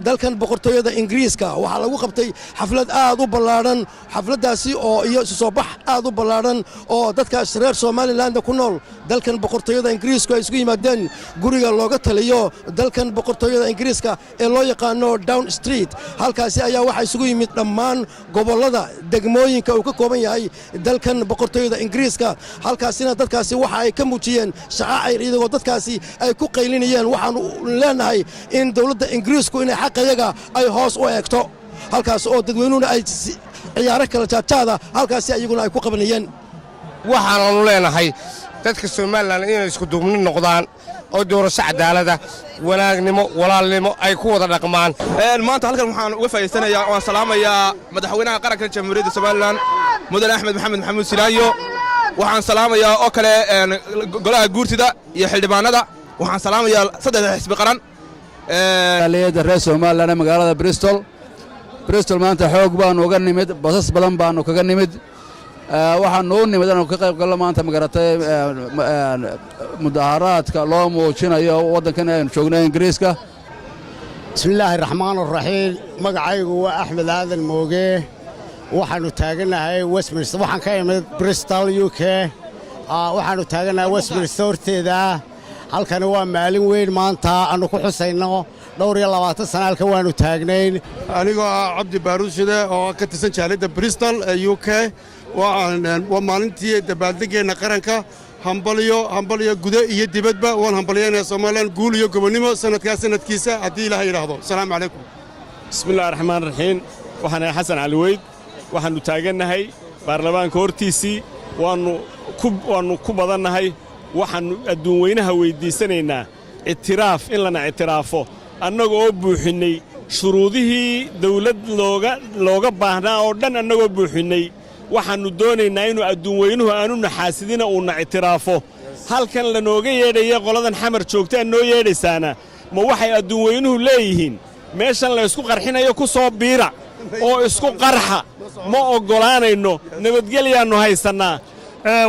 dalkan boqortooyada Ingiriiska waxa lagu qabtay xaflad aad u ballaaran xafladaasi oo iyo soo bax aad u ballaaran oo dadka reer Soomaaliland ku nool dalkan boqortooyada Ingiriiska ay isugu yimaadeen guriga looga taliyo dalkan boqortooyada Ingiriiska ee loo yaqaano Down Street halkaasi ayaa waxa isugu yimid dhammaan gobolada degmooyinka uu ka kooban yahay dalkan boqortooyada Ingiriiska halkaasina dadkaasi waxa ay ka muujiyeen shaqaair iyagoo dadkaasi ay ku qaylinayeen waxaan leenahay in dawladda Ingiriisku inay xaqayaga ay hoos u eegto halkaas oo dadweynuhu ay ciyaaro kala jaajada halkaas ayaguna ay ku qabanayeen waxaan leenahay dadka Soomaaliland inay isku duubni noqdaan oo doorasho cadaalad ah wanaagnimo walaalnimo ay ku wada dhaqmaan maanta halkan waxaan uga faa'iideysanayaa oo salaamayaa madaxweynaha qaranka Jamhuuriyadda Soomaaliland mudane Axmed Maxamed Maxamuud Silaayo waxaan salaamayaa oo kale golaha guurtida iyo xildhibaanada waxaan salaamayaa saddex xisbi qaran leeyahay reer Soomaaliland magaalada Bristol maanta xoog baan uga nimid basas badan baan kaga nimid waxaan noo nimid inaan ka qayb galno maanta magaratay mudaharaadka loo muujinayo wadankan ay joognaa Ingiriiska bismillaahir rahmaanir rahiim magacaygu waa Axmed Aadan Mooge waxaanu taaganahay Westminster waxaan ka imid Bristol UK waxaanu taaganahay Westminster horteeda halkan waa maalin weyn maanta aanu ku xusayno dhowr iyo 20 sano halka waanu taagnayn anigoo Cabdi Baaruuside oo ka tirsan jaalida Bristol UK waa maalintii dabaaldegeenna qaranka hambalyo guda iyo dibadba waan hambalyeynaa Soomaaliland guul iyo gobonimo sanadkiisa haddii Ilaahay yiraahdo assalaamu calaykum bismillaahir rahmaanir rahiim waxaan Xasan Cali Weyd waxaanu taaganahay baarlamaanka hortiisii waanu ku badannahay waxaanu adduun weynaha weydiisanaynaa itiraaf in lana itiraafo annagoo buuxinay shuruudihii dawlad looga baahnaa oo dhan annagoo buuxinay waxaanu doonaynaa inuu adduun weynuhu aanu naxaasidina uu na itiraafo halkan lanooga yeedhaya qoladan xamar joogta noo yeedhaysaana ma waxay adduun weynuhu leeyihiin meeshan la isku qarxinayo ku soo biira oo isku qarxa ma ogolaanayno nabadgelyaannu haysannaa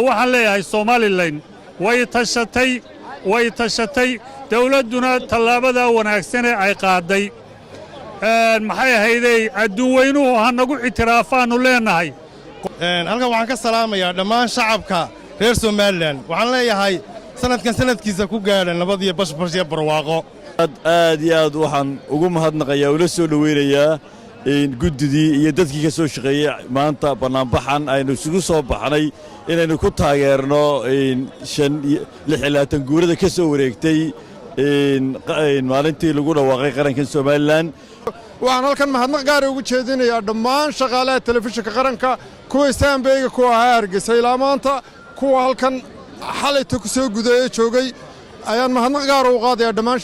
waxaan leeyahay Soomaaliland way tashatay dawladduna tallaabada wanaagsan ee ay qaaday maxay ahaydey adduun weynuhu hanagu itiraafaanu leenahay halkan waxaan ka salaamayaa dhammaan shacabka reer Soomaaliland waxaan leeyahay sanadkan sanadkiisa ku gaadhay nabad iyo bashbash iyo barwaaqo aad iyo aad waxaan ugu mahadnaqayaa ula soo dhaweynayaa guddidii iyo dadkii ka soo shaqeeyay maanta banaanbaxan aynu isugu soo baxnay inaynu ku taageerno 26 guurada ka soo wareegtay maalintii lagu dhawaaqay qarankan Soomaaliland waxaan halkan mahadnaq gaar ugu jeedinayaa dhammaan shaqaalaha telefishinka qaranka kuwa Istaanbeyga kuwa Hargeysa ilaa maanta kuwa halkan xalayta ku soo gudahay joogay ayaan mahadnaq gaar ugu qaadayaa dhammaan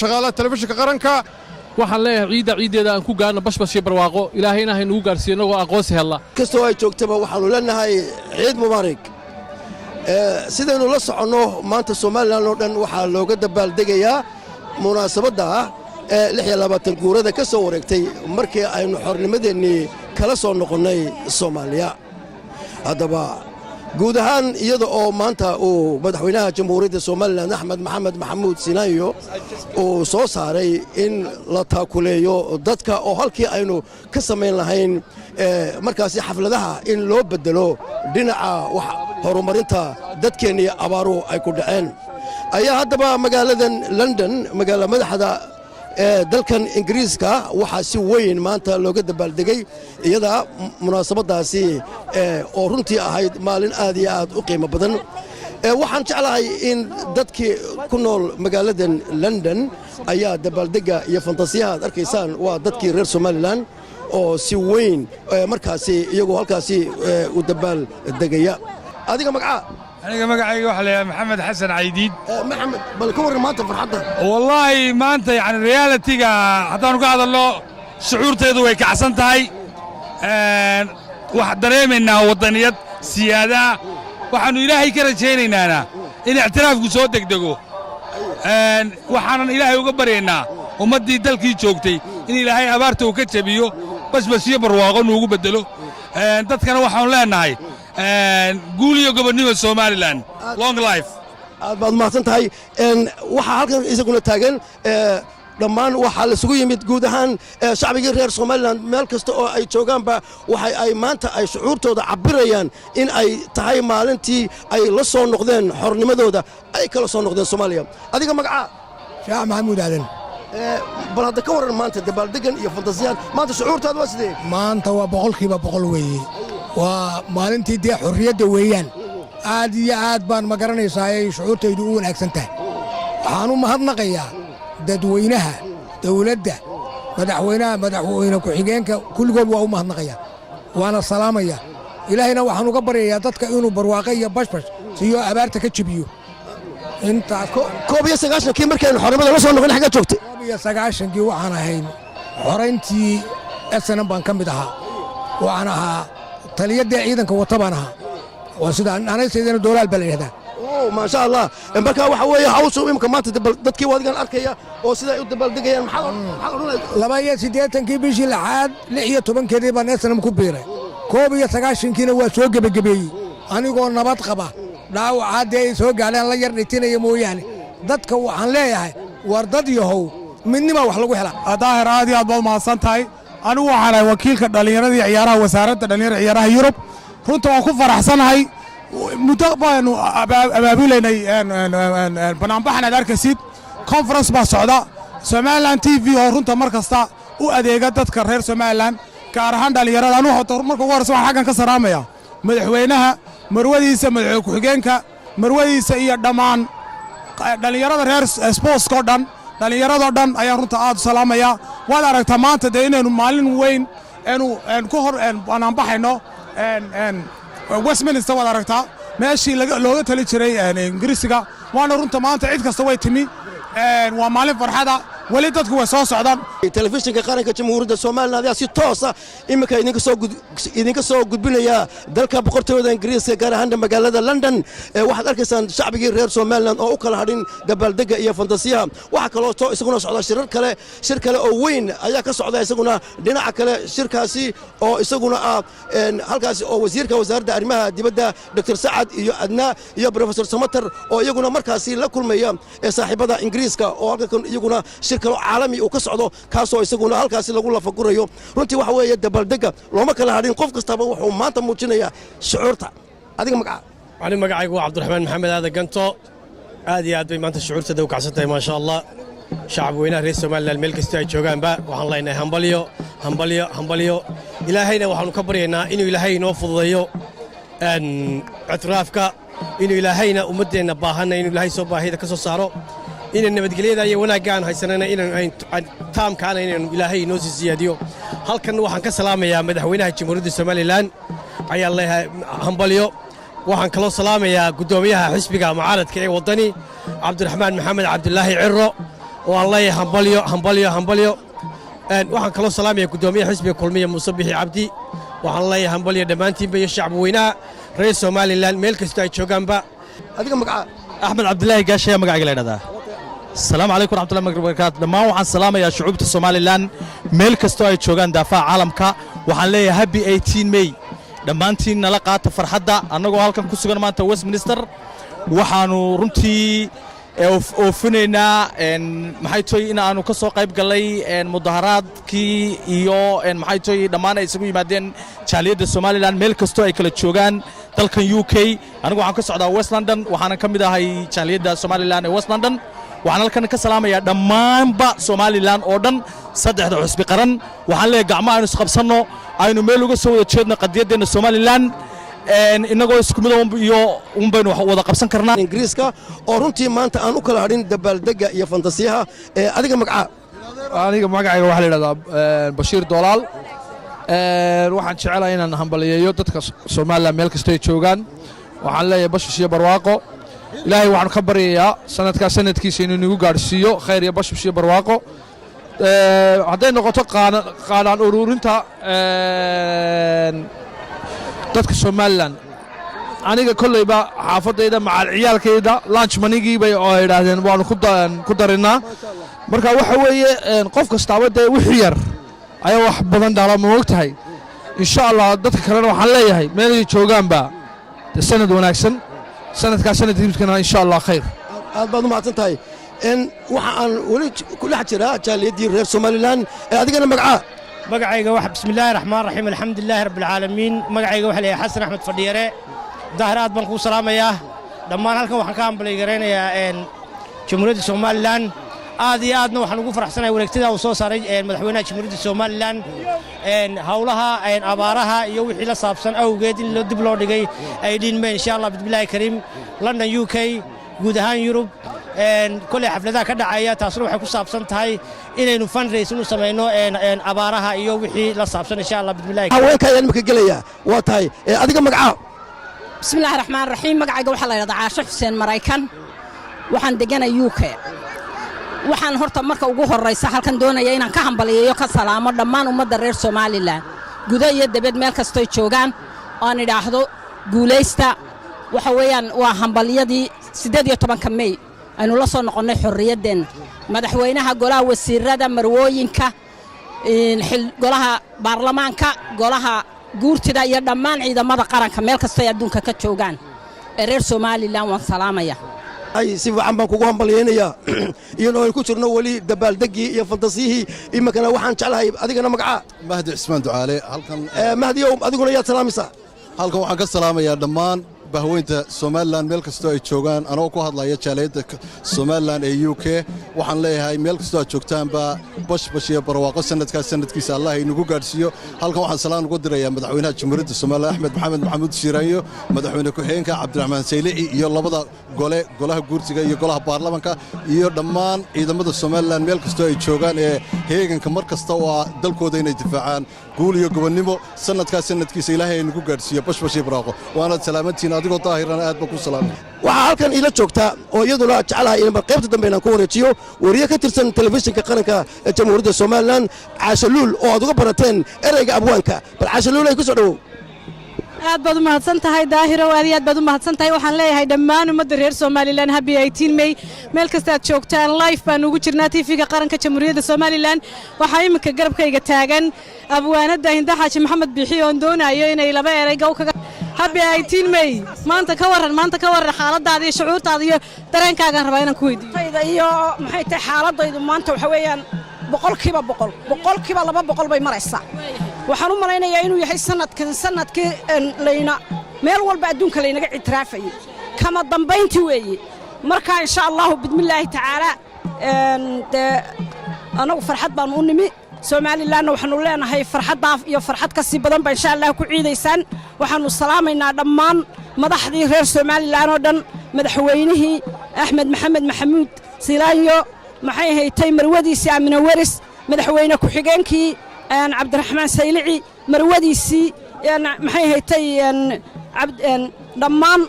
shaqaalaha telefishinka qaranka waxaan leeyahay ciideeda aan ku gaarno bashbash iyo barwaaqo ilaahayna haynu ugu gaarsiiyo inagoo aqoonsi hella kastoo ay joogtaba waxaanu leenahay ciid mubaarak sidaynu la soconno maanta Soomaaliland oo dhan waxaa looga dabaaldegayaa munaasabadda 26 guurada ka soo wareegtay markii aynu xornimadeennii kala soo noqonnay Soomaaliya haddaba guud ahaan iyada oo maanta uu madaxweynaha jamhuuriyadda Soomaaliland Axmed Maxamed Maxamuud Silaayo uu soo saaray in la taakuleeyo dadka oo halkii aynu ka samayn lahayn markaasi xafladaha in loo bedelo dhinaca horumarinta dadkeennii abaaruhu ay ku dhaceen ayaa haddaba magaaladan London magaala madaxda dalkan Ingiriiska waxaa si weyn maanta looga dabaaldegay iyada munaasabadaasi oo runtii ahayd maalin aad iyo aad u qiimo badan waxaan jeclahay in dadkii ku nool magaaladan London ayaa dabaaldega iyo fantasiyaha aad arkaysaan waa dadkii reer Soomaaliland oo si weyn markaasi iyagoo halkaasi u dabaaldegaya adiga magaca aniga magacayga waxa la Maxamed Xasan Caydiid Maxamed bal ka waran maanta farxadda wallahi maanta yani reality-ga hadaan ka hadalno shucuurteedu way kacsan tahay wax dareemaynaa wadaniyad siyaada waxaanu ilaahay ka rajaynaynaa in ictiraafku soo degdego waxaanan ilaahay uga baryaynaa ummadii dalkii joogtay in ilaahay abaarta uu ka jabiyo basbasiyo barwaaqo nuugu bedelo dadkana waxaanu leenahay guul iyo gobonimo Soomaaliland long life aad baad mahadsan tahay waxaa halkan isaguna taagan dhammaan waxaa la isugu yimid guud ahaan shacbigii reer somalilan meel kasta oo ay joogaanba waxa ay maanta ay shucuurtooda cabirayaan in ay tahay maalintii ay la soo noqdeen xornimadooda ay kala soo noqdeen soomaaliya adiga magacaa shaac maxamuud aadan bal hadda ka warran maanta dabaaldegan iyo fantasiyaad maanta shucuurtaada waa sidee maanta waa boqolkiiba boqol weeye waa maalintii dee xorriyadda weeyaan aad iyo aad baan ma garanaysaa ay shucuurtaydu u wanaagsan tahay waxaan u mahadnaqayaa dadweynaha dawladda madaxweyne ku-xigeenka kulligood waa u mahadnaqayaa waana salaamaya ilaahayna waxaan uga baryayaa dadka inuu barwaaqo iyo bashbash siyo abaarta ka jebiyo intaas koob iyo sagaashankii markaynu xornimada la soo noqon xaggaa joogtay koob iyo sagaashankii waxaan ahayn xorayntii SNM baan ka mid ahaa waxaan ahaa taliyadda ciidanka wata baan ahaa waa sida anaysaydana doolaal baa la yidhahdaa maasha allah marka waxa weeye hawshu imika maanta dadkii waadigan arkaya oo siday u dabaaldegayaan laba iyo siddeetankii bishii lixaad 16 baan SNM ku biiray koob iyo sagaashankiina waa soo gebagabeeyey anigoo nabad qaba dhaawacaa dee ay soo gaadhaan la yar dhitinaya mooyaane dadka waxaan leeyahay war dad yahow midnimaa wax lagu helaa daahir aad iyo aad baad mahadsan tahay anigu waxaan ahay wakiilka dhallinyarada iyo ciyaaraha wasaaradda dhallinyarada ciyaaraha yurub runta waan ku faraxsanahay muddo baanu abaabulaynay banaanbaxan aad arkaysid conference baa socda somalilan t v oo runta mar kasta u adeega dadka reer somalilan gaar ahaan dhallinyarada anu marka ugu horreysa waxaan xaggan ka salaamaya madaxweynaha marwadiisa madaxweyne ku-xigeenka marwadiisa iyo dhammaan dhallinyarada reer sportskao dhan dhallinyaradoo dhan ayaan runta aad u salaamayaa waad aragtaa maanta dee inaynu maalin weyn ku hor banaanbaxayno westminster waad aragtaa meeshii looga tali jiray ingiriisiga waana runta maanta cid kasta way timi waa maalin farxada weli dadku way soo socdaan telefishinka qaranka jamhuuriyadda somalilan ayaa si toosa iminka idinka soo gudbinaya dalka boqortooyada ingiriiska gaar ahaan magaalada london waxaad arkaysaan shacbigii reer somalilan oo u kala hadhin dabaaldega iyo fantasiyaha waxaa kaloo isaguna socda shir kale oo weyn ayaa ka socda isaguna dhinaca kale shirkaasi oo isaguna ah halkaasi oo wasiirka wasaaradda arrimaha dibadda dr sacad iyo adna iyo professor samater oo iyaguna markaasi la kulmaya saaxiibada ingiriiska oo halkan iyaguna shir kale caalami uu ka socdo kaasoo isaguna halkaasi lagu lafagurayo runtii waxa weeye dabaaldega looma kala hadhin qof kastaba wuxuu maanta muujinayaa shucuurta adiga magacaygu waa cabdiraxmaan maxamed aadan ganto aad iyo aad bay maanta shucuurtada u kacsan tahay maasha allah shacab weynaha reer somalilan meel kastoo ay joogaanba waxaan leenahay hambalyo ilaahayna waxaannu ka baryaynaa inuu ilaahay inoo fududeeyo ictiraafka inuu ilaahayna ummaddeenna baahanna inuu ilaahay soo baahida ka soo saaro inaan nabadgelyada iyo wanaagga aan haysanana taamkaana inaynu ilaahay inoo sii siyaadiyo halkan waxaan ka salaamayaa madaxweynaha jamhuuriyadda somalilan ayaan leeyahay hambalyo waxaan kaloo salaamayaa guddoomiyaha xisbiga mucaaradka ee waddani cabdiraxmaan maxamed cabdilaahi ciro oo aan leeyahay hambalyo waxaan kaloo salaamayaa guddoomiyaha xisbiga kulmiya muuse bixi cabdi waxaan leeyahay hambalyo dhammaantiinba iyo shacbi weynaha reer somalilan meel kastoo ay joogaanba adiga magaca axmed cabdilaahi gaashaya magacayga la ydhahdaa asalaamu calaykum raxmatullahi barakaatu dhammaan waxaan salaamayaa shucuubta somalilan meel kastoo ay joogaan daafaha caalamka waxaan leeyahay happy 18 may dhammaantiin nala qaata farxadda annagoo halkan ku sugan maanta westminster waxaannu runtii oofinaynaa maxay toy in aanu ka soo qayb gallay mudaharaadkii iyo maxay toy dhammaan ay isugu yimaadeen jaaliyadda somalilan meel kastoo ay kala joogaan dalkan u k anigu waxaan ka socdaa west london waxaanan ka mid ahay jaaliyadda somalilan ee west london waxaan halkan ka salaamayaa dhammaanba somalilan oo dhan saddexda xusbi qaran waxaan leeyahay gacmo aynu isqabsanno aynu meel uga soo wada jeedno qadiyaddeenna somalilan innagoo isku mid iyo baynu wada qabsan karnaa ingiriiska oo runtii maanta aan u kala hadhin dabaaldega iyo fantasiyaha adiga aniga magacayga waxaa la yidhahdaa bashiir doolaal waxaan jecelahay inaan hambaliyeeyo dadka somalilan meel kastoo ay joogaan waxaan leeyahay bashish iyo barwaaqo ilaahay waxaanu ka baryayaa sanadkaa sanadkiisa inuu nagu gaadhsiiyo khayr iyo bashish iyo barwaaqo hadday noqoto qaadhaan uruurinta dadka somalilan aniga kollayba xaafadayda macal ciyaalkayda lunch manigiibay oo ay idhaahdeen waanu ku darinnaa marka waxa weeye qof kastaaba dee wixii yar ayaa wax badan dhala ma og tahay insha allah dadka kalena waxaan leeyahay meelay joogaanba sanad wanaagsan sanadkaa sanadkiibkana insha allah khayr aad baad u mahadsan tahay waxa aan weli ku dhex jiraa jaaliyadii reer Somaliland adigana magacayga wax bismillaahir rahmaanir rahiim alxamdulilaahi rabbil caalamiin magacayga waxa leeyahay xasan axmed fadhiyare dahraad baan ku salaamayaa dhammaan halkan waxaan ka hambalay gareynayaa jamhuuriyadda Somaliland aad iyo aadna waxaan ugu faraxsanahay wareegtada uu soo saaray madaxweynaha jamhuuriyadda Somaliland hawlaha abaaraha iyo wixii la saabsan awgeed in dib loo dhigay ay dhiinmeen insha Allah bismillaahi kariim London UK guud ahaan Yurub كل حفلاتها كذا عيا تصرف حكوا صابسن تاي إنه fundraising وسمينه أبارها إيوه وحي لا صابسن إن شاء الله بسم الله. هواي كأنك مكجلية واتاي أديك مقعة. بسم الله الرحمن الرحيم مقعة جو حلا يضع عاشق حسين مرايكان وحن دجنا UK وحن هرت مركب وجوه الرئيس هل كان دونا يينا كهم بلي يوكا سلام ودمان ومدرر سومالي لا جودة يدبد ملك استوي شوغان أنا راحدو جوليستا وحويان وهم بلي دي سدادية طبعا كمي أنو لا صنع قناة حرية دين مدحوينها قولها والسيرة مروينكا قولها برلمانكا قولها قورتي دا يردمان عيدا ماذا قران كميل كستا يدونك كتشوغان إرير سومالي الله والسلامة يا أي سيفو عمبان كوكو عمباليين يا ينو يكوشر نولي دبال دقي يا فانتسيه إما كان وحان شعلها أديقنا مقعا مهدي عثمان دعالي هل كان مهدي يوم أديقنا يا سلامي سا هل كان وحان كالسلامة يا دمان bahweynta Somaliland meel kasta ay joogaan anoo ku hadlaya jaaliyada Somaliland ee UK waxaan leeyahay meel kasta oo joogtaan ba bash iyo barwaaqo sanadkiisa Allah inagu gaarsiiyo halkan waxaan salaan ugu dirayaa madaxweynaha jamhuuriyadda Soomaaliya Axmed Maxamed Maxamuud Shiirayo madaxweyne ku-xigeenka Cabdiraxmaan Saylici iyo labada golaha guurtiga iyo golaha baarlamaanka iyo dhammaan ciidamada Somaliland meel kasta ay joogaan ee heeganka mar kasta oo dalkooda inay difaacaan guul iyo gobonnimo sanadkiisa Ilaahay inagu gaarsiiyo bash iyo barwaaqo waana salaamantiin adigoo daahirana aad ba ku salaamay waxa halkan ila joogta oo iyaduna jecelahay in qaybta dambe aan ku wareejiyo wariye ka tirsan telefishinka qaranka ee jamhuuriyadda Somaliland Caashaluul oo aad uga barateen ereyga abwaanka bal Caashaluul ay ku soo dhawow aad baad u mahadsan tahay daahiro aad baad u mahadsan tahay waxaan leeyahay dhammaan ummadda reer Somaliland happy 18 May meel kasta aad joogtaan live baan ugu jirnaa TV-ga qaranka jamhuuriyadda Somaliland waxa imika garabkayga taagan abwaanada Hinda Xaaji Maxamed Biixi oo doonayo inay laba ereyga u kaga happy 18 May maanta ka waran xaaladaada iyo shucuurtaada iyo dareenkaaga rabaa inaan ku weydiiyo iyo maxay tahay xaaladaydu maanta waxa weeyaan boqolkiiba 200 bay maraysaa waxaan u malaynayaa inuu yahay sanadkii layna meel walba adduunka laynaga ictiraafay kama dambeyntii weeye marka insha Allah bismillaahi tacaala anagu farxad baan u nimi Somaliland waxaanu leenahay farxadaaf iyo farxad ka sii badan ba insha Allah ku ciideysaan waxaanu salaamaynaa dhammaan madaxdii reer Somaliland oo dhan madaxweynihii Axmed Maxamed Maxamuud Silaanyo maxay haytay marwadiisi Amina Waris madaxweyne ku xigeenkii Cabdiraxmaan Saylici marwadiisi maxay haytay dhammaan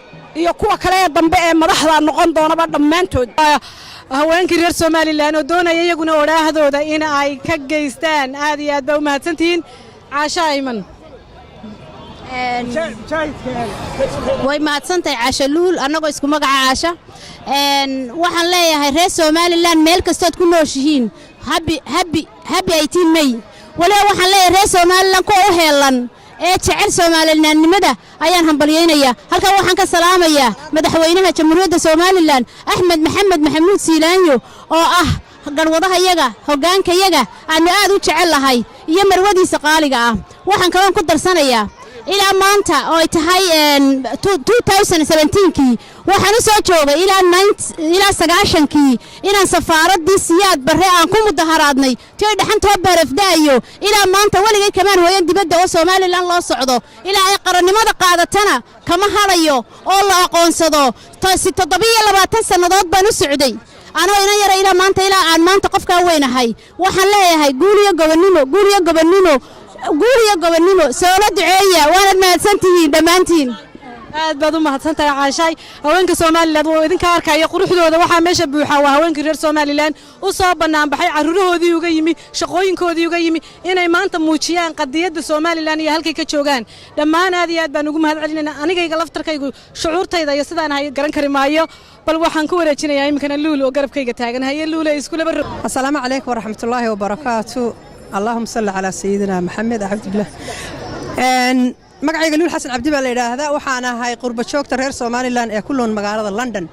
iyo kuwa kale dambe ee madaxda noqon doonaba dhammaantood haweenkii reer Somaliland oo doonaya iyaguna oraahdooda in ay ka geystaan aad iyo aad ba u mahadsantihiin Caasha Ayman way mahadsantahay Caashaluul anagoo isku magaca Caasha waxaan leeyahay reer Somaliland meel kasta aad ku nooshihiin happy 18 May wala waxaan leeyahay reer Somaliland ku heelan ee jecel Somalilandnimada ayaan hambalyeynaya halka waxaan ka salaamayaa madaxweynaha jamhuuriyadda Somaliland Axmed Maxamed Maxamuud Silaanyo oo ah garwadaha iyaga hoggaanka iyaga aan aad u jecel lahay iyo marwadiisa qaaliga ah waxaan kale ku darsanayaa ilaa maanta oo ay tahay 2017kii waxaan soo joogay ilaa 9kii inaan safaaradii Siyaad Barre aan ku mudaharaadnay tii dhaxantoo barafdaayo ilaa maanta waligay kamaan hooyan dibadda oo Somaliland loo socdo ilaa ay qarannimada qaadatana kama halayo oo la aqoonsado 27 sanadood baan u socday anoo ina yara ilaa maanta qofka weynahay waxaan leeyahay guul iyo gobonnimo soo la duceeya waana mahadsantihiin dhammaantiin aad baad u mahadsantahay Caashay haweenka Somaliland oo idinka arkaya quruxdooda waxa meesha buuxa waa haweenka reer Somaliland u soo banaan baxay caruurahoodii uga yimi shaqooyinkoodii uga yimi inay maanta muujiyaan qadiyada Somaliland iyo halkay ka joogaan dhammaan aad iyo aad baan ugu mahadcelinaynaa anigayga laftarkaygu shucuurtayda iyo sidaan ay garan kari maayo bal waxaan ku wareejinayaa imkana Luul oo garabkayga taagan haye Luul isku laba assalaamu calaykum waraxmatullaahi wabarakaatuh اللهم صل على سيدنا محمد عبد الله magacayga Luul Xasan Cabdi baa la yiraahdaa waxaan ahay qurba joogta reer Somaliland ee ku nool magaalada London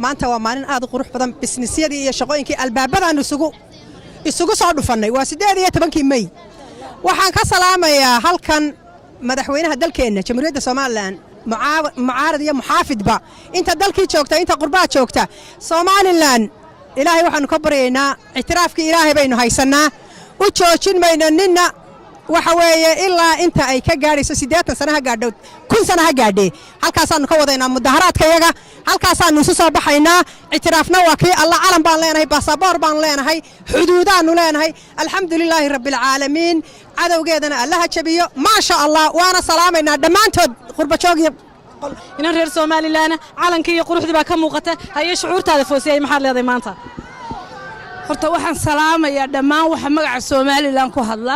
maanta waa maalin aad u qurux badan bisnisyadii iyo shaqooyinkii albaabadaan isugu soo dhufannay waa 18 May waxaan ka salaamayaa halkan madaxweynaha dalkeenna jamhuuriyadda Soomaaliland mucaarad iyo muxaafidba inta dalkii joogta inta qurbaa joogta Soomaaliland ilaahay waxaanu ka baryaynaa ictiraafkii ilaahay baynu haysanaa u joojin mayno ninna waxa weeye ilaa inta ay ka gaadhayso 80 sano ha gaadho 1000 sano ha gaadhe halkaasaanu ka wadaynaa mudaharaadkayaga halkaasaanu isu soo baxaynaa ictiraafna waa kii alla calan baan leenahay baasaboor baan leenahay xuduudaannu leenahay alxamdulilaahi rabbil caalamiin cadowgeedana allaha jabiyo maasha allah waana salaamaynaa dhammaantood qurbajoog iyo inan reer Soomaaliland calanka iyo quruxda baa ka muuqata haye shucuurtaada foosiyay maxaad leedahay maanta horta waxaan salaamayaa dhammaan waxa magaca Soomaaliland ku hadla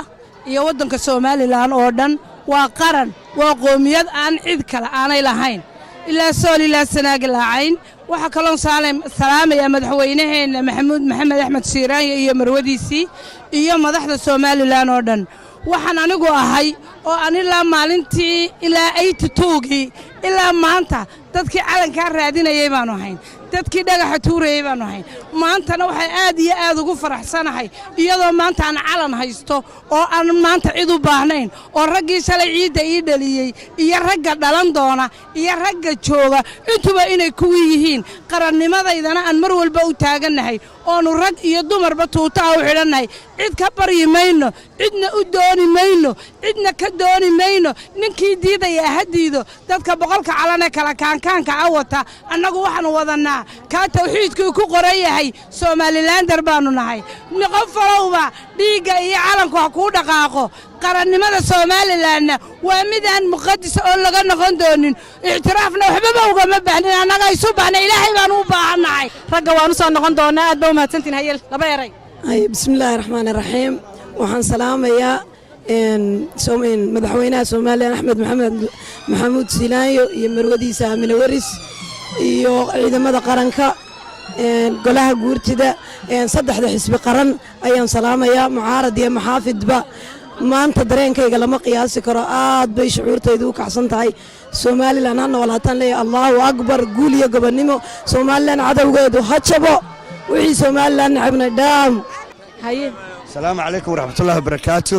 iyo waddanka Soomaaliland oo dhan waa qaran waa qoomiyad aan cid kale aanay lahayn ilaa Soomaaliland sanaaga laacayn waxa kaloon salaamayaa madaxweynaheena maxamed axmed siiraan iyo marwadiisii iyo madaxda Soomaaliland oo dhan waxaan anigu ahay oo aan ilaa maalintii ilaa 82gii ilaa maanta dadkii calanka raadinayay baanu ahayn dadkii dhagaxa tuurayay baanu ahayn maantana waxay aad iyo aad ugu faraxsanahay iyadoo maanta aan calan haysto oo aan maanta cid u baahnayn oo raggii shalay ciidda ii dhaliyey iyo ragga dhalan doona iyo ragga jooga intuba inay kuwii yihiin qarannimadaydana aan mar walba u taagannahay oonu rag iyo dumarba tuutaa u xidhannahay cid ka baryi mayno cidna u dooni mayno cidna ka dooni mayno ninkii diidaya ha diido dadka boqolka calanee kala kaankaanka wata annagu waxaanu wadannaa kaa tawxiidkii ku qoran yahay Soomaalilaander baanu nahay qof walowba dhiigga iyo calanku ha kuu dhaqaaqo qarannimada Soomaalilandna waa mid aan muqaddis oo laga noqon doonin ictiraafna waxba ugama baahnin annaga isu baahna ilaahay baan u baahannahay ragga waanu soo noqon doonaa aad baa u mahadsantiin hayel laba eray bismillaahir rahmaanir rahiim waxaan salaamayaa madaxweynaha Soomaaliland Axmed Maxamuud Silaayo iyo marwadiisa Aamina Waris iyo ciidamada qaranka golaha guurtida saddexda xisbi qaran ayaan salaamayaa mucaarad iyo muxaafidba maanta dareenkayga lama qiyaasi karo aad bay shucuurtaydu u kacsan tahay Soomaaliland ha noolaataan leeyahay Allahu akbar guul iyo gobonnimo Soomaaliland cadawgeedu ha jabo wixii Soomaaliland nacabna dhaam haye salaamu calaykum waraxmatullaahi wabarakaatu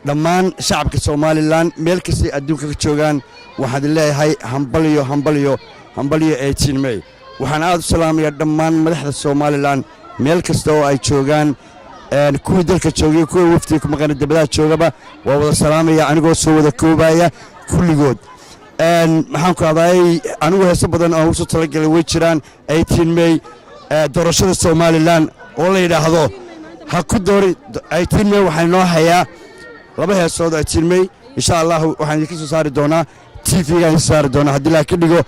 dhammaan shacabka Soomaaliland meel kasta adduunka ka joogaan waxaan leeyahay hambalyo 18 May waxaan aad u salaamayaa dhammaan madaxda Soomaaliland meel kasta oo ay joogaan kuwii dalka joogay kuwii waftiga ku maqan dibadaha joogaba waa wada salaamaya anigoo soo wada koobaya kulligood maxaan ku aaday anigu heeso badan oo soo talagalay way jiraan 18 May doorashada Soomaaliland oo la yiraahdo ha ku doori 18 May waxaan noo hayaa laba heesood 18 May insha Allah waxaan idin soo saari doonaa TV-ga in saari doonaa haddii la ka dhigo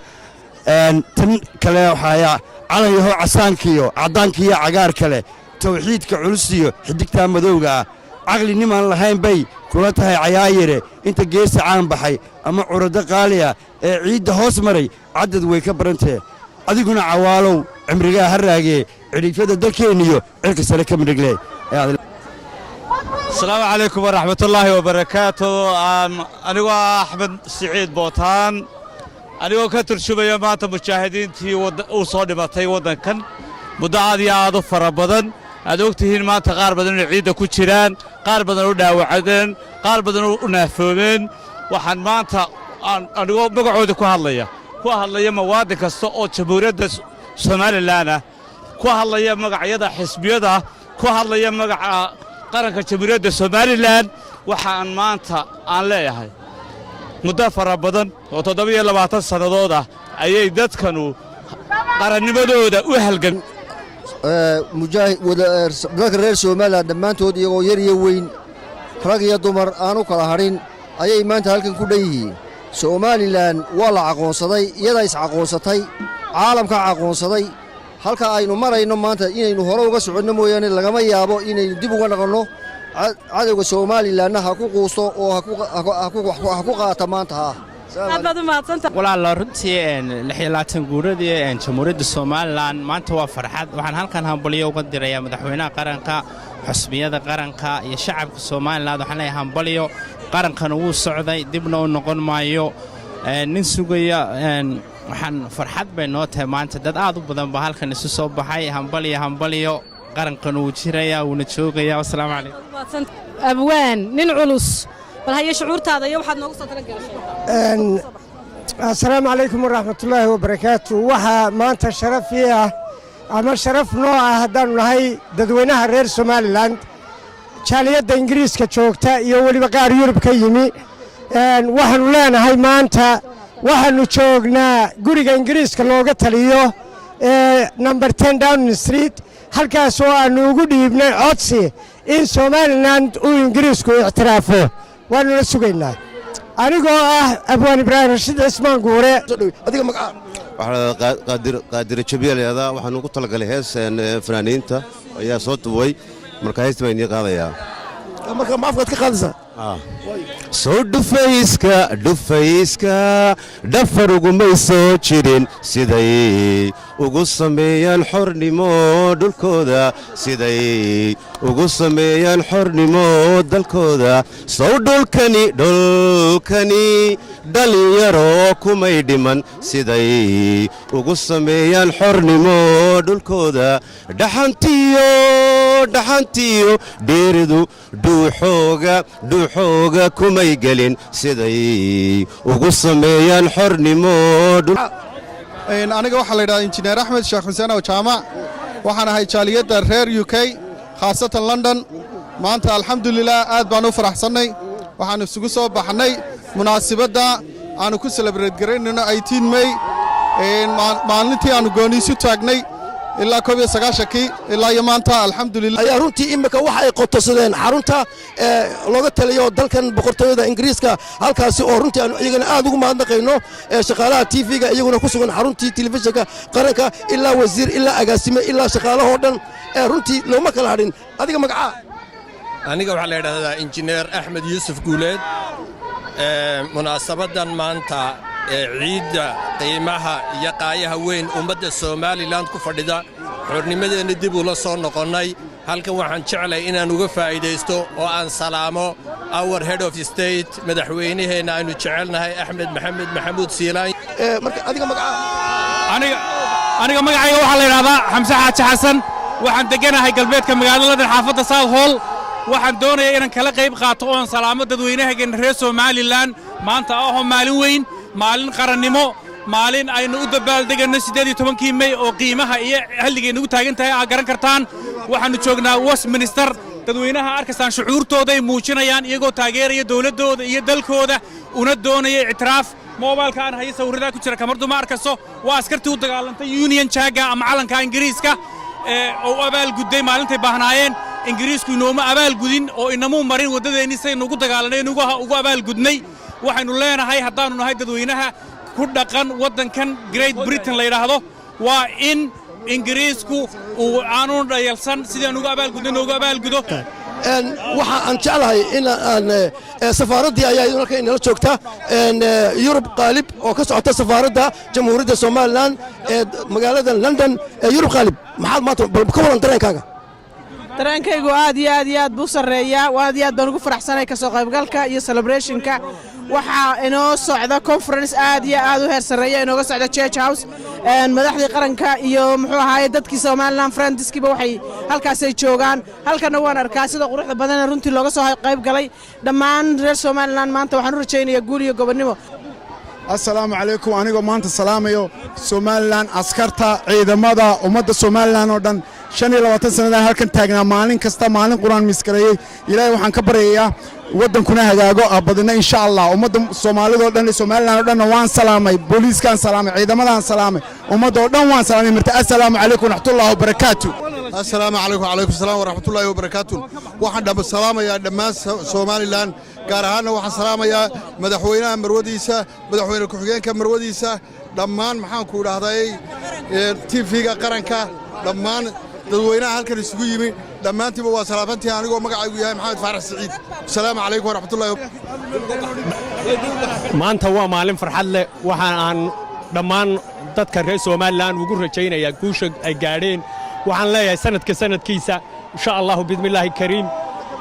tan kale waxaa calan yaho casaankiyo cadaankiyo cagaar kale tawxiidka culus iyo xidigta madowga aqli niman lahayn bay kula tahay cayaayire inta geesi caan baxay ama curada qaaliya ee ciidda hoos maray cadad way ka barantee adiguna cawaalow cimriga haraagee cirifada dalkeeniyo cirka sare ka midhigle السلام عليكم ورحمة الله وبركاته أنا أحمد سعيد بوطان أنا كتر شبيه مات مشاهدين تي وصادي ما تي ودن كان مدعادي عادو فربضن أدوكتهين ما تقارب بدن العيد كوتشيران قارب بدن ودا وعدن قارب بدن ونافومين وحن ما تا أنا بقعد كوهالية مواد كاستو تبورد سوماليلاند كوهالية مقعيدا حسبيدا كوهالية مقع qaranka jamhuuriyadda Soomaaliland waxaan maanta aan leeyahay muddo fara badan oo 27 sanadood ah ayay dadkanu qarannimadooda u halgan dadka reer Soomaaliland dhammaantood iyagoo yar iyo weyn rag iyo dumar aan u kala harin ayay maanta halkan ku dhan yihiin Soomaaliland waa la aqoonsaday iyada is aqoonsatay caalamka aqoonsaday halka aynu marayno maanta inaynu hore uga soconno mooyaan lagama yaabo inaynu dib uga noqono cadawga Soomaaliland ha ku quusto oo ha ku qaata maanta walaalo runtii 26 guuradii jamhuuriyadda Soomaaliland maanta waa farxad waxaan halkan hambalyo uga dirayaa madaxweynaha qaranka xusbiyada qaranka iyo shacabka Soomaaliland waxaan leeyahay hambalyo qarankan uu socday dibna u noqon maayo nin sugaya waxaan farxad bay noo tahay maanta dad aad u badan baa halkan isu soo baxay hambaliyo qarankan wuu jirayaa wuuna joogayaa wassalaamu calaykum abwaan nin culus bal haye shucuurtaada iyo waxaad noogu soo talagashay assalaamu calaykum waraxmatullaahi wabarakaatu waxaa maanta sharaf ii ah ama sharaf noo ah haddaannu nahay dadweynaha reer somalilan jaaliyadda ingiriiska joogta iyo weliba qaar yurub ka yimi waxaannu leenahay maanta waxaannu joognaa guriga ingiriiska looga taliyo number 10 Downing Street halkaas oo aannu ugu dhiibnay codsi in somalilan uu ingiriisku ictiraafo waannu la sugaynaa anigoo ah abwaan ibraahim rashiid cismaan guure qaadire jabiyalyada waxaan ugu talagalay hees fanaaniinta ayaa soo duway marka heesta baan idiin qaadayaa marka maafkaad ka qaadaysaa soo dhufayska dhafar ugumay soo jirin siday ugu sameeyaan xornimo dhulkooda siday ugu sameeyaan xornimo dalkooda sow dhulkani dhalinyaro kumay dhiman siday ugu sameeyaan xornimo dhulkooda dhaxantiyo dheeridu dhuuxooga kumay gelin siday ugu sameeyaan xornimo aniga waxaa la yidhahdaa injineer axmed sheekh xuseen oo jaamac waxaan ahay jaaliyadda reer UK khaasatan London maanta alxamdulilah aad baan u faraxsannay waxaan isugu soo baxnay munaasabadda aanu ku celebrate garaynayno 18 May maalintii aanu gooniisu taagnay ilaa 19 ilaa iyo maanta alxamdulilah ayaa runtii imika waxa ay qotosadeen xarunta looga taliyo dalkan boqortooyada ingiriiska halkaasi oo runtii aan iyagana aad ugu mahadnaqayno shaqaalaha TV-ga iyaguna ku sugan xaruntii telefishinka qaranka ilaa wasiir ilaa agaasime ilaa shaqaalahoo dhan runtii looma kala hadhin adiga magacaa aniga waxaa la yidhaahdaa injineer axmed yuusuf guuleed munaasabadan maanta ciidda qiimaha iyo qaayaha weyn ummadda somalilan ku fadhida xornimadeenna dib ula soo noqonnay halkan waxaan jeclay inaan uga faa'iidaysto oo aan salaamo our head of state madaxweynaheenna aynu jecelnahay axmed maxamed maxamuud siilaan aniga magacayga waxaa la yidhahdaa xamse xaaji xasan waxaan degganahay galbeedka magaalada London xaafadda South Hall waxaan doonayaa inaan kala qayb qaato oo aan salaamo dadweynahageena reer somalilan maanta ahoo maalin weyn maalin qarannimo maalin aynu u dabaaldegano 18 May oo qiimaha iyo xilligeenna ugu taagan tahay aad garan kartaan waxaannu joognaa Westminster dadweynaha arkastaan shucuurtooda ay muujinayaan iyagoo taageeraya dawladdooda iyo dalkooda una doonaya ictiraaf moobilka aan hayo sawirada ku jira kamardu ma arkaso waa askartii u dagaalantay Union Jaga ama calanka Ingiriiska oo abaal gudday maalintay baahnaayeen ingiriisku inooma abaal gudin oo inamuu marin waddadeennii saynu ugu dagaalanay ugu abaal gudnay waxaynu leenahay haddaannu nahay dadweynaha ku dhaqan waddankan Great Britain la yidhaahdo waa in ingiriisku uu aanu dhayalsan sidaan ugu abaal gudin ugu abaal gudo waxa aan jeclahay in aan safaaraddii ayaa halka inala joogta Yurub qaalib oo ka socota safaaradda jamhuuriyadda Somaliland ee magaalada London Yurub qaalib maxaad maanta ka waran dareenkaaga dareenkaygu aad iyo aad buu sareeyaa aad iyo aad baan ugu faraxsanahay ka soo qaybgalka iyo celebrationka waxaa inoo socda conference aad iyo aad u heer sareeya inooga socda Church House madaxdii qaranka iyo muxuu ahaay dadkii Somaliland friendskiiba waxay halkaas ay joogaan halkana waan arkaa sida quruxda badan runtii looga soo qayb galay dhammaan reer Somaliland maanta waxaan u rajaynayaa guul iyo gobonnimo assalaamu calaykum anigoo maanta salaamayo Somaliland askarta ciidamada ummadda Somaliland oo dhan 25 sanadan halkan taagnaa maalin kasta maalin quraan miskareeyay ilaahay waxaan ka baryayaa wadankuna hagaago abadina insha Allah ummadda Soomaalida oo dhan Somaliland oo dhan waan salaamay booliiskan salaamay ciidamadan salaamay ummadda oo dhan waan salaamay marta assalaamu calaykum waraxmatullaahi wabarakaatu assalaamu calaykum wacalaykum salaam waraxmatullaahi wabarakaatu waxaan dhab salaamayaa dhammaan Somaliland gaar ahaan waxaan salaamayaa madaxweynaha marwadiisa madaxweyne ku-xigeenka marwadiisa dhammaan maxaan ku idhaahday TV-ga qaranka dhammaan dadweynaha halkan isugu yimi dhammaantiiba waa salaamantii anigoo magacaygu yahay maxamed faarax siciid assalaamu calaykum waraxmatullaahi maanta waa maalin farxad leh waxaan aan dhammaan dadka reer Somaliland ugu rajaynayaa guusha ay gaadheen waxaan leeyahay sanadka sanadkiisa insha Allah bismillaahi kariim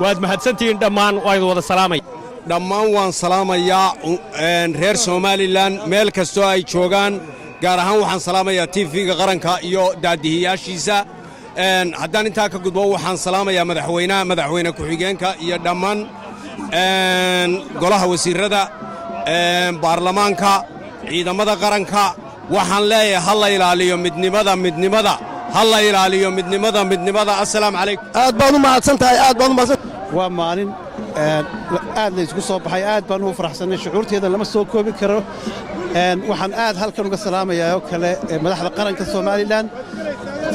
waad mahadsantihiin dhammaan waad wada salaamay dhammaan waan salaamayaa reer Somaliland meel kastoo ay joogaan gaar ahaan waxaan salaamayaa tv-ga qaranka iyo daadihiyaashiisa haddaan intaa ka gudbo waxaan salaamayaa madaxweyne ku-xigeenka iyo dhammaan golaha wasiirrada baarlamaanka ciidamada qaranka waxaan leeyahay ha la ilaaliyo midnimada ha la ilaaliyo midnimada assalaamu calaykum aad baad u mahadsantahay waa maalin aad la isku soo baxay aad baan ugu faraxsannay shucuurteeda lama soo koobi karo waxaan aad halkan uga salaamayaa oo kale madaxda qaranka Soomaaliland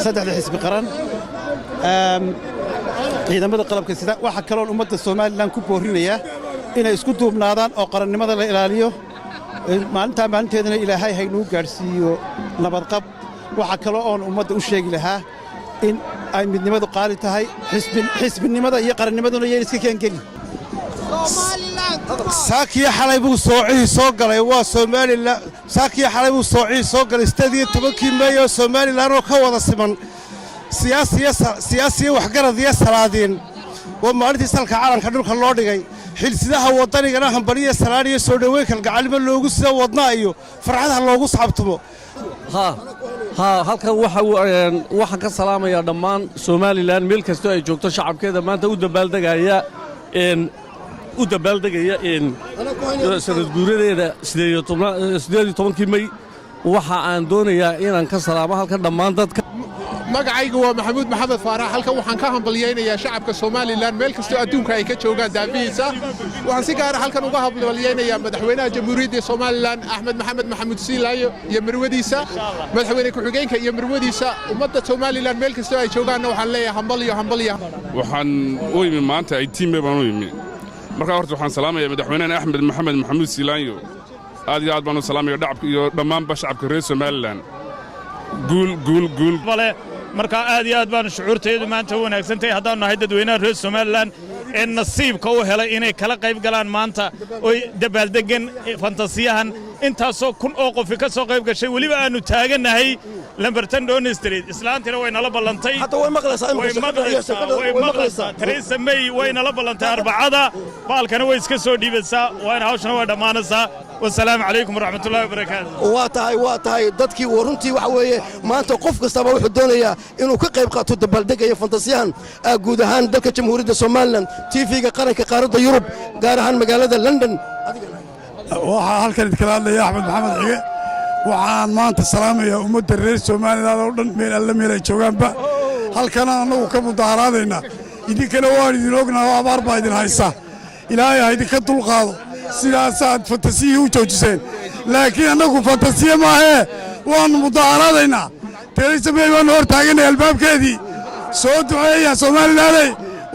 saddexda xisbi qaran ciidamada qalabka sida waxa kale oo ummadda Soomaaliland ku boorinaya inay isku duubnaadaan oo qarannimada la ilaaliyo maalinteedana ilaahay haynuu gaarsiiyo nabad qab waxa kale oo ummadda u sheegi lahaa in ay midnimadu qaali tahay xisbinimada iyo qarannimaduna yeen iska keengelin saakiya xalay buu soocii soo galay waa Soomaaliland saakiya xalay buu soocii soo galay 18 May oo Soomaaliland oo ka wada siman siyaasiya waxgarad iyo salaadiin waa maalintii salka calanka dhulka loo dhigay xilsidaha wadanigana hambaliya salaadiyo soo dhaweey kalgacalimo loogu sida wadnaa iyo farxadaha loogu saabtumo halkan waxaan ka salaamayaa dhammaan Soomaaliland meel kasta ay joogto shacabkeeda maanta u dabaaldegaya sanad guuradeeda 18 May waxa aan doonayaa inaan ka salaamo halkan dhammaan dadka magacaygu waa maxamuud maxamed faarax halkan waxaan ka hambaliyeynayaa shacabka Soomaaliland meel kasta adduunka ay ka joogaan daabihiisa waxaan si gaar ah halkan uga hambaliyeynayaa madaxweynaha jamhuuriyadda Soomaaliland Axmed Maxamed Maxamuud Siilayo iyo marwadiisa madaxweyne ku-xigeenka iyo marwadiisa ummadda Soomaaliland meel kasta ay joogaanna waxaan leeyahay hambaliyo waxaan u yimi maanta ay tiim baan u yimi marka horta waxaan salaamayaa madaxweynaha Axmed Maxamed Maxamuud Siilayo aad iyo aad baan u salaamayaa shacabka iyo dhammaan shacabka reer Soomaaliland guul marka aad iyo aad baan shucuurteedu maanta u wanaagsantahay haddaan nahay dadweynaha reer Soomaaliland ee nasiibka u helay inay kala qayb galaan maanta oo dabaaldegan fantasiyahan intaasoo kun oo qof ka soo qayb gashay waliba aanu taaganahay Lamberton Don Street islaantina way nala ballantay way maqlaysaa Theresa May way nala ballantay arbacada baalkana way iska soo dhiibaysaa waana hawshana waa dhamaanaysaa والسلام عليكم ورحمة الله وبركاته. واتاي dadkii waruntii waxa weeye maanta qof kastaba wuxuu doonayaa inuu ka qayb qaato dabaaldegaya fantasiyahan guud ahaan dalka Jamhuuriyadda Soomaaliland TV-ga qaranka qaaradda Yurub gaar ahaan magaalada London waxa halkan kala hadlaya Axmed Maxamed Xige waxaan maanta salaamayaa ummadda reer Soomaaliland oo dhan meel alla meel ay joogaanba halkan anagu ka mudaharaadayna idinkana waan idin ognahay abaar baa idin haysa ilaahay ha idinka dulqaado sidaasaad fantasiya u joojiseen laakiin annagu fantasiya maahe waannu mudaharaadaynaa Theresa May waannu hor taaganay albaabkeedii soo duceeya Soomaalilandey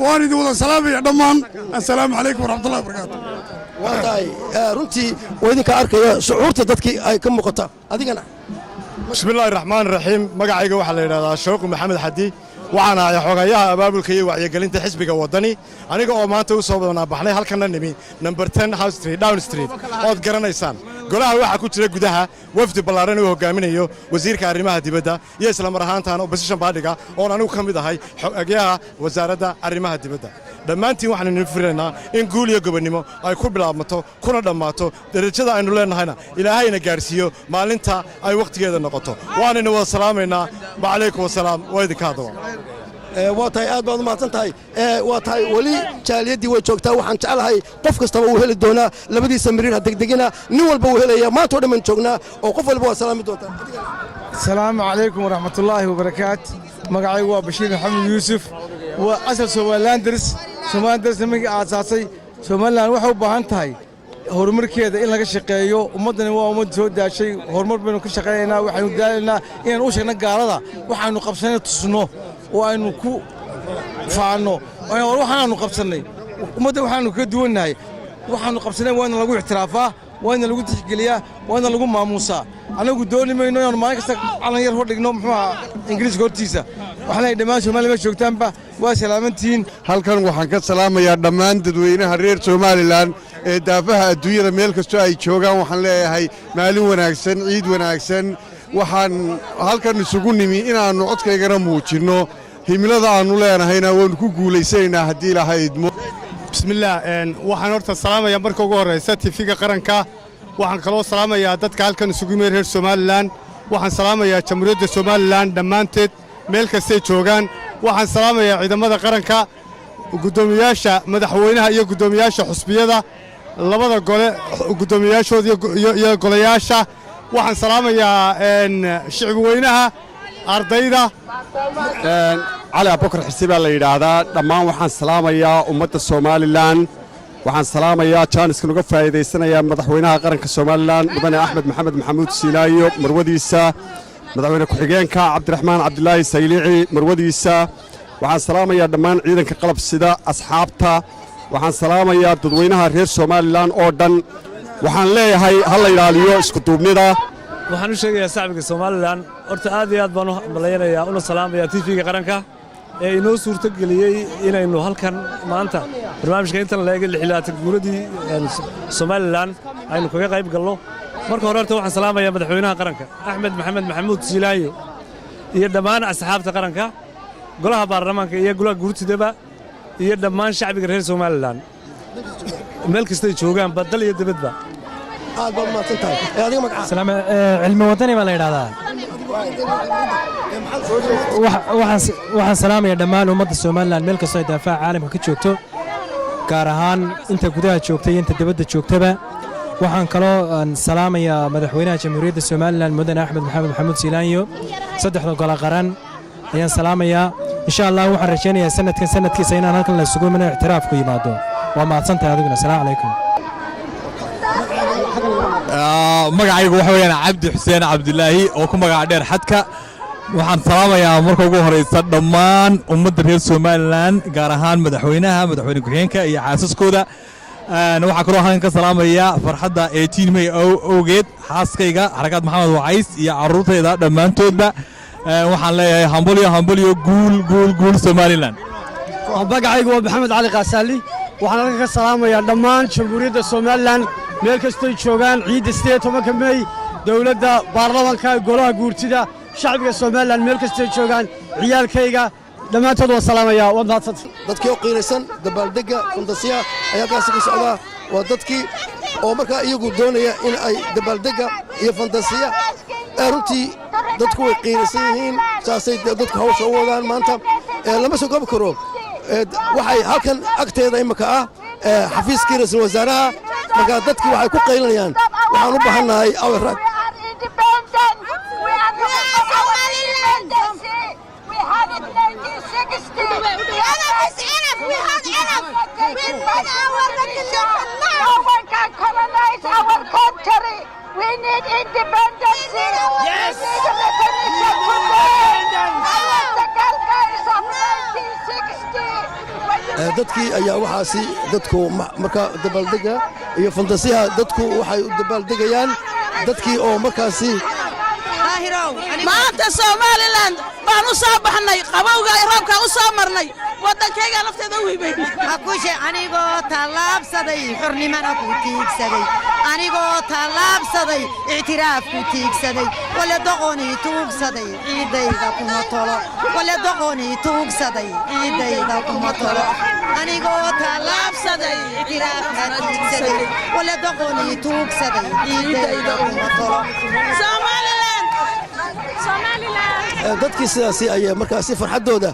waan idin wada salaamaya dhammaan assalaamu calaykum waraxmatullahi wabarakaatu waataay runtii waa idinka arkaya shucuurta dadkii ay ka muuqata adigana bismillaahi raxmaani raxiim magacayga waxaa la yidhahdaa shawqi maxamed xadi waxaan ahay xogayaha abaabulka iyo wacyigelinta xisbiga wadani aniga oo maanta u soo baxnay halkan nimi number 10 House Street Down Street ood garanaysaan golaha waxa ku jira gudaha wafdi ballaaran oo hogaaminayo wasiirka arrimaha dibadda iyo isla mar ahaantaan opposition party-ga oo anigu ka mid ahay xogayaha wasaaradda arrimaha dibadda dhammaantiin waxaan idin filaynaa in guul iyo gobonimo ay ku bilaabmato kuna dhammaato darajada aynu leenahayna ilaahayna gaarsiiyo maalinta ay waqtigeeda noqoto waanaynu wada salaamaynaa wacalaykum wasalaam waa idinka hadaba waataay aad baad u mahadsantahay waataay wali jaaliyadii way joogtaa waxaan jecelahay qof kastaba uu heli doonaa labadiisa miriir ha degdegina nin walba uu helaya maanta oo dhammaan joognaa oo qof walba waa salaami doontaa السلام عليكم ورحمة الله وبركاته مقعي هو بشير محمد يوسف وأسل سومالاندرس نمك أساسي سومالان وحو باهانتاي horumarkeeda in laga shaqeeyo ummadana waa ummad soo daashay horumar baynu ka shaqeeynaa waxaanu daalanaa inaan u sheegno gaalada waxaanu qabsanay tusno oo aynu ku faano waxaanu qabsanay ummadda waxaanu ka duwanahay waxaanu qabsanay waana lagu ixtiraafaa waana lagu tixgeliyaa waana lagu maamuusaa anagu dooni mayno inaan maalin kasta calan yar hor dhigno muxuu ingiriiska hortiisa waxaanay dhammaan Soomaaliya ma joogtaanba waa salaamantiin halkan waxaan ka salaamayaa dhammaan dadweynaha reer Soomaaliland ee daafaha adduunyada meel kasta ay joogaan waxaan leeyahay maalin wanaagsan ciid wanaagsan waxaan halkan isugu nimi inaanu codkaygana muujino himilada aanu leenahayna waan ku guuleysanaynaa haddii Ilaahay idmo bismillaah waxaan horta salaamayaa marka ugu horeysa TV-ga qaranka waxaan kaloo salaamayaa dadka halkan isugu yimid reer Soomaaliland waxaan salaamayaa jamhuuriyadda somalilan dhammaanteed meel kastay joogaan waxaan salaamayaa ciidamada qaranka guddoomiyaasha madaxweynaha iyo guddoomiyaasha xusbiyada labada gole guddoomiyaashooda iyo golayaasha waxaan salaamayaa shicib weynaha ardayda cali abubakar xirsi baa la yidhaahdaa dhammaan waxaan salaamayaa ummadda somalilan waxaan salaamayaa jaaniskan uga faa'iidaysanayaa madaxweynaha qaranka somalilan mudane axmed maxamed maxamuud siilaayo marwadiisa madaxweyne ku-xigeenka cabdiraxmaan cabdilaahi saylici marwadiisa waxaan salaamayaa dhammaan ciidanka qalab sida asxaabta waxaan salaamayaa dadweynaha reer somalilan oo dhan waxaan leeyahay ha la ilaaliyo iskuduubnida waxaan u sheegayaa shacbiga somalilan horta aad iyo aad baan u malaynayaa una salaamayaa tv-ga qaranka ee inoo suurtogeliyey inaynu halkan maanta barnaamijka intan la eegay guuradii somalilan aynu kaga qayb galno marka hore horta waxaan salaamayaa madaxweynaha qaranka axmed maxamed maxamuud siilaayo iyo dhammaan asxaabta qaranka golaha baarlamaanka iyo golaha guurtidaba iyo dhammaan shacbiga reer somalilan meel kastay joogaan badal iyo dibadba aad baad mahadsantahay adiga magaca cilmi wadani baa la yidhaahdaa waxaan salaamayaa dhammaan ummadda somalilan meel kastoo ay daafaca caalamka ka joogto gaar ahaan inta gudaha joogta iyo inta dibadda joogtaba waxaan kaloo salaamayaa madaxweynaha jamhuuriyadda somalilan mudane axmed maxamed maxamuud siilaanyo saddexda gole qaran ayaan salaamayaa insha allah waxaan rajaynayaa sanadkan sanadkiisa inaan halkan la isugu imano ictiraaf ku yimaado waa mahadsantahay adiguna asalaamu calaykum magacaygu waxa weeyaan cabdi xuseen cabdilaahi oo ku magaca dheer xadka waxaan salaamayaa marka ugu horeysa dhammaan ummadda reer somalilan gaar ahaan madaxweynaha madaxweyne ku-xigeenka iyo xaasaskooda waxaa kaloo halkan ka salaamayaa farxadda 18 may awgeed xaaskayga xarakaad maxamed wacays iyo carruurtayda dhammaantoodba waxaan leeyahay hambalyo guul somalilan magacaygu waa maxamed cali kaasaali waxaan halkan ka salaamayaa dhammaan jamhuuriyadda somalilan meel kastoy joogaan ciidda 18 mey dowladda baarlamanka golaha guurtida shacbiga somalilan meel kastoy joogaan ciyaalkayga dhammaantood waan salaamayaa waad mahadsanta dadkii oo qiiraysan dabaaldegga fantasiya ayaa halkaasi ka socdaa waa dadkii oo markaa iyagu doonaya in ay dabaaldegga iyo fantasiya runtii dadku way qiiraysan yihiin saasay dadku hawsha u wadaan maanta lama soo koobi karo waxay halkan agteeda imika ah xafiiskii ra'iisul wasaaraha markaa dadkii waxay ku qaylinayaan waxaan u baahannahay awirag We need independence. Yes. We need recognition. dadkii ayaa waxaasi dadku marka dabaaldega iyo fantasiyaha dadku waxay u dabaaldegayaan dadkii oo markaasi maanta somalilan baan u soo baxnay qabowga roobka u soo marnay wadankayga lafteeda u hiibay hakushe anigoo tallaabsaday xurnimana ku tiigsaday anigoo tallaabsaday ictiraaf ku tiigsaday wala doqonii tuugsaday ciidayda kuma tolo wala doqonii tuugsaday ciidayda kuma tolo anigoo tallaabsaday ictiraaf ku tiigsaday wala doqonii tuugsaday ciidayda kuma tolo dadkii sidaasi ayaa markaasi farxaddooda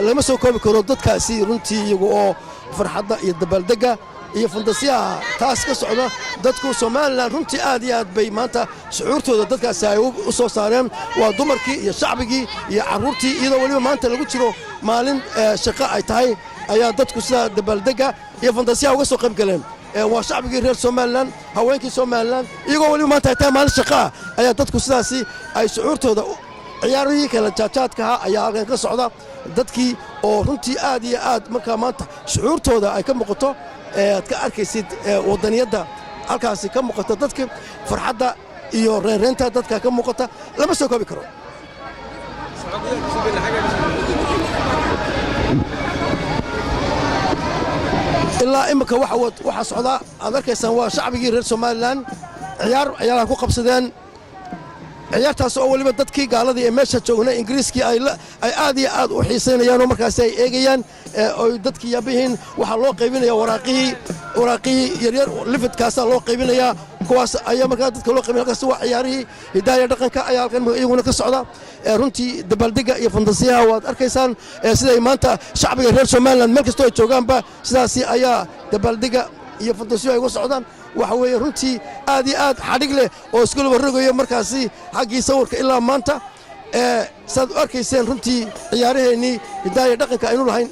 lama soo koobi karo dadkaasi runtii iyagu oo farxadda iyo dabaaldegga iyo fantasiyaha taas ka socda dadku somalilan runtii aad iyo aad bay maanta shucuurtooda dadkaasi ay u soo saareen waa dumarkii iyo shacbigii iyo carruurtii iyadoo weliba maanta lagu jiro maalin shaqo ay tahay ayaa dadku sidaa dabaaldegga iyo fantasiyaha uga soo qayb galeen waa shacbigii reer somalilan haweenkii somalilan iyagoo weliba maanta ay tahay maalin shaqo ah ayaa dadku sidaasi ay shucuurtooda ciyaarihii kale jaajaadkaha ayaa halkan ka socda dadkii oo runtii aad iyo aad markaa maanta shucuurtooda ay ka muuqato aad ka arkaysid waddaniyadda halkaasi ka muuqata dadka farxadda iyo reynreynta dadka ka muuqata lama soo koobi karo ilaa imika waxaa socdaa aad arkaysaan waa shacbigii reer somalilan ciyaaraha ku qabsadeen ciyaartaas oo weliba dadkii gaaladii ee meesha joognay ingiriiskii ay aad iyo aad u xiisaynayaan oo markaasi ay eegayaan oy dadkii yaabihiin waxaa loo qaybinayaa waraaqihii yaryar lifidkaasaa loo qaybinayaa kuwaas ayaa markaa dadka loo qiimeeya halkaas waa ciyaarihii hidaha iyo dhaqanka ayaa halkan iyaguna ka socda runtii dabaaldega iyo fantasiyaha waad arkaysaan siday maanta shacbiga reer somaliland meel kastoo ay joogaanba sidaasi ayaa dabaaldega iyo fantasiyo ay uga socdaan waxa weeye runtii aad iyo aad xadhig leh oo isku laba rogayo markaasi xaggii sawirka ilaa maanta saad u arkayseen runtii ciyaaraheennii hidaha iyo dhaqanka aynu lahayn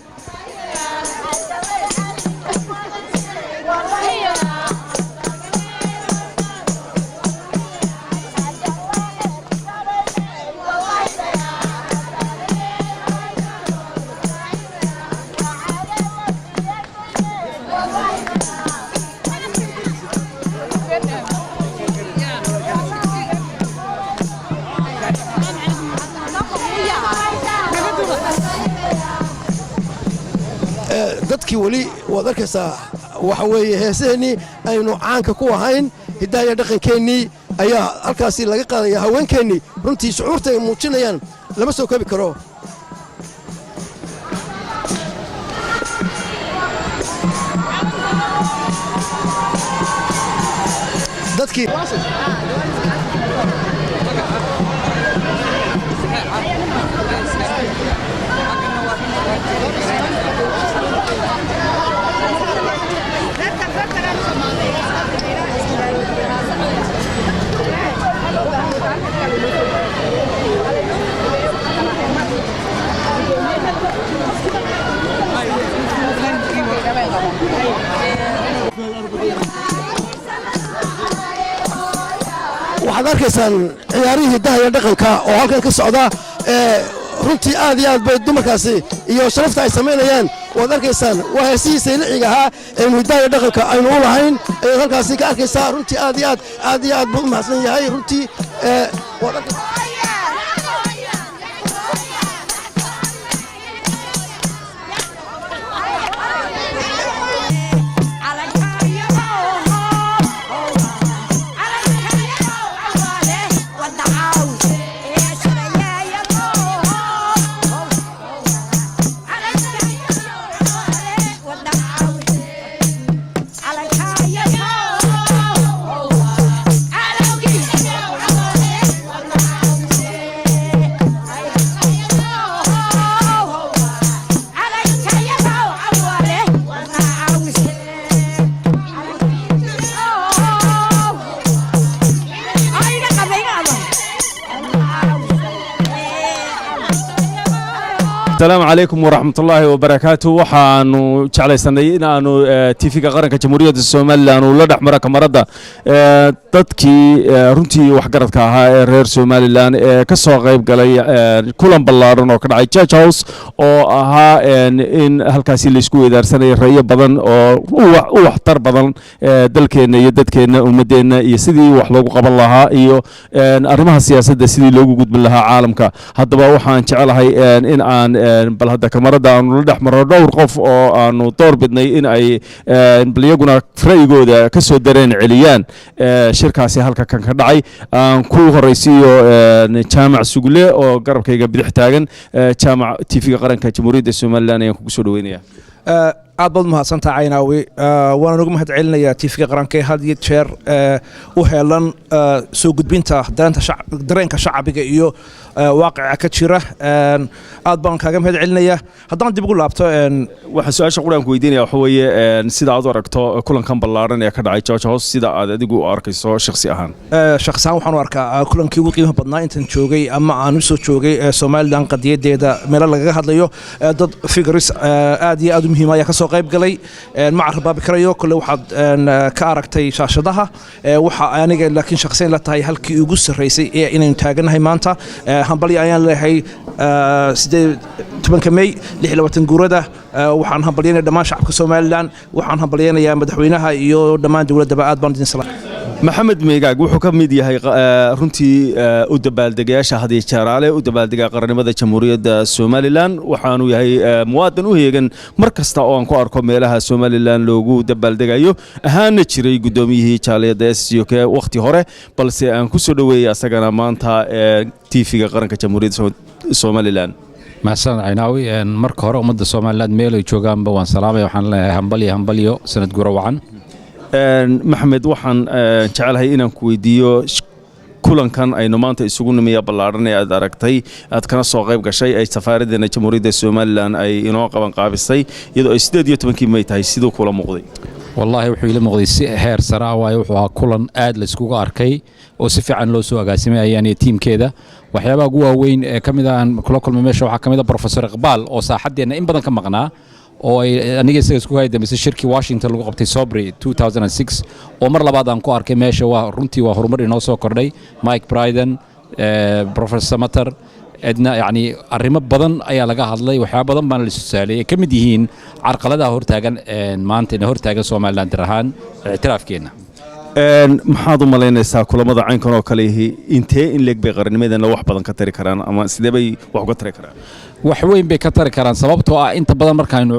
dadkii weli waad arkaysaa waxa weeye heesaheennii aynu caanka ku ahayn hidaha iyo dhaqankeennii ayaa halkaasi laga qaadaya haweenkeennii runtii shucuurta ay muujinayaan lama soo koobi karo dadkii waxaad arkaysaan ciyaarihii hidaha iyo dhaqanka oo halkan ka socda runtii aad iyo aad bay dumarkaasi iyo sharafta ay samaynayaan waad arkaysaan waa heesihii sayliciga ahaa aynu hidaha iyo dhaqanka aynu u lahayn ayaad halkaasi ka arkaysaa runtii aad iyo aad buu u mahadsan yahay runtii السلام عليكم ورحمة الله وبركاته وحانو جعلي سنين أنو تيفيكا قرنك جمهورية الصومال أنو لدح مرة كمرة تدكي رنتي وحقرت كها رير صومال لان كسو غيب قلي كلهم بلارن وكذا عي تشاش هاوس أو ها إن هالكاسي اللي سكوا إذا سنة رأي بدن أو وحتر بدن دلكين يدكين ومدين يسدي وحلو قبل لها إيو أرمها السياسة دسدي لوجو جود بالله عالمك هذا بوحان جعلها إن عن bal hadda kamarada aanu la dhex marno dhowr qof oo aanu door bidnay in ay bal iyaguna ra'yigooda ka soo dareen celiyaan shirkaasi halka kan ka dhacay aan ku horeysiiyo jaamac sugle oo garabkayga bidix taagan jaamac TV-ga qaranka jamhuuriyadda Soomaaliland ayaan kugu soo dhaweynayaa aad baad mahadsantahay Caynaawi waan ugu mahad celinayaa TV-ga qaranka had iyo jeer u heelan soo gudbinta dareenka shacbiga iyo waaqica ka jira aad baan kaaga mahad celinayaa haddaan dib ugu laabto waxa su'aasha quraan ku weydiinaya waxa weeye sida aad u aragto kulankan ballaaran ee ka dhacay George House sida aad adigu u arkayso shakhsi ahaan waxaan u arkaa kulankii ugu qiimaha badnaa intan joogay ama aan u soo joogay Soomaaliland qadiyadeeda meel laga hadlayo dad figures aad iyo aad u muhiim ah ka soo qayb galay ma arbaab karayo kale waxaad ka aragtay shaashadaha waxa aniga laakiin shakhsiyan la tahay halkii ugu sareysay ee inaan taaganahay maanta hambali ayaan leeyahay 8 May 26 guurada waxaan hambalyeynaa dhammaan shacabka Soomaaliland waxaan hambalyeynayaa madaxweynaha iyo dhammaan dawladda aad baan idin salaam maxamed meegaag wuxuu ka mid yahay runtii u dabaaldegayaasha hadiye jaraale u dabaaldega qarannimada jamhuuriyadda Soomaaliland waxaanu yahay muwaadin u heegan mar kasta oo aan ku arko meelaha Soomaaliland loogu dabaaldegayo ahaana jiray gudoomiyihii jaaliyadda SCOK waqti hore balse aan ku soo dhaweeyay asagana maanta TV-ga qaranka jamhuuriyadda Soomaaliland mahadsan Caynaawi marka hore ummadda Soomaaliland meel ay joogaanba waan salaamay waxaan leeyahay hambalyo sanad guura wacan maxamed waxaan jecelahay inaan ku weydiiyo kulankan aynu maanta isugu nimiya ballaaran ee aad aragtay aad kana soo qayb gashay ay safaaraddeena jamhuuriyadda somalilan ay inoo qaban qaabisay iyadoo ay 18 May tahay sidoo kula muuqday wallaahi wuxuu ila muuqday si heer sare ah waayo wuxuu ahaa kulan aad la iskugu arkay oo si fiican loo soo agaasimay ayaan tiimkeeda waxyaabaha ugu waaweyn ee ka mid ah kula kulmay meesha waxaa ka mid ah Professor Iqbaal oo saaxadeena in badan ka maqnaa oo ay aniga isaga isku hayday mise shirkii Washington lagu qabtay Sobri 2006 oo mar labaad aan ku arkay meesha waa runtii waa horumar inoo soo kordhay Mike Bryden Professor Matter edna yani arrimo badan ayaa laga hadlay waxyaabo badan baan la isaalay ka mid yihiin carqaladaha hortaagan maanta in hortaagan Soomaaliland darahaan i'tiraafkeena maxaad u malaynaysaa kulamada caynkan oo kale intee in leeg bay qarannimadana wax badan ka tari karaan ama sidee bay wax uga tari karaan wax weyn bay ka tari karaan sababtoo ah inta badan markaaynu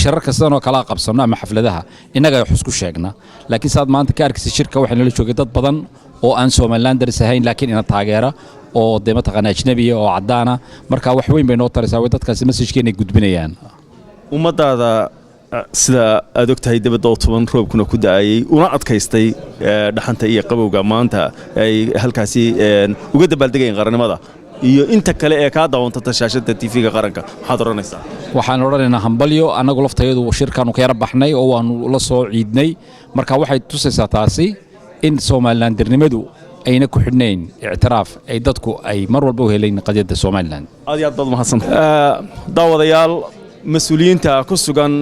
shirarka sidan oo kala qabsano ama xafladaha inaga wax isku sheegna laakiin saad maanta ka arkaysa shirka waxa la joogay dad badan oo aan Soomaaliland darisahayn laakiin ina taageera oo deema taqaan ajnabi oo cadaana marka wax weyn bay noo taraysaa way dadkaasi message-keena gudbinayaan ummadaada sida aad ogtahay dibadda oo toban roobkuna ku daayay una adkaystay dhaxanta iyo qabowga maanta ay halkaasi uga dabaaldegayeen qarannimada iyo inta kale ee ka daawanta shaashada TV-ga qaranka maxaad oranaysaa waxaan oranaynaa hambalyo anagu laftayadu shirkan ka yar baxnay oo aan la soo ciidnay marka waxay tusaysaa taasi in Soomaaliland dirnimadu ayna ku xidhnayn i'tiraaf ay dadku ay mar walba u heleen qadiyada Soomaaliland aad iyo aad baad mahadsantahay daawadayaal مسؤولينta ku sugan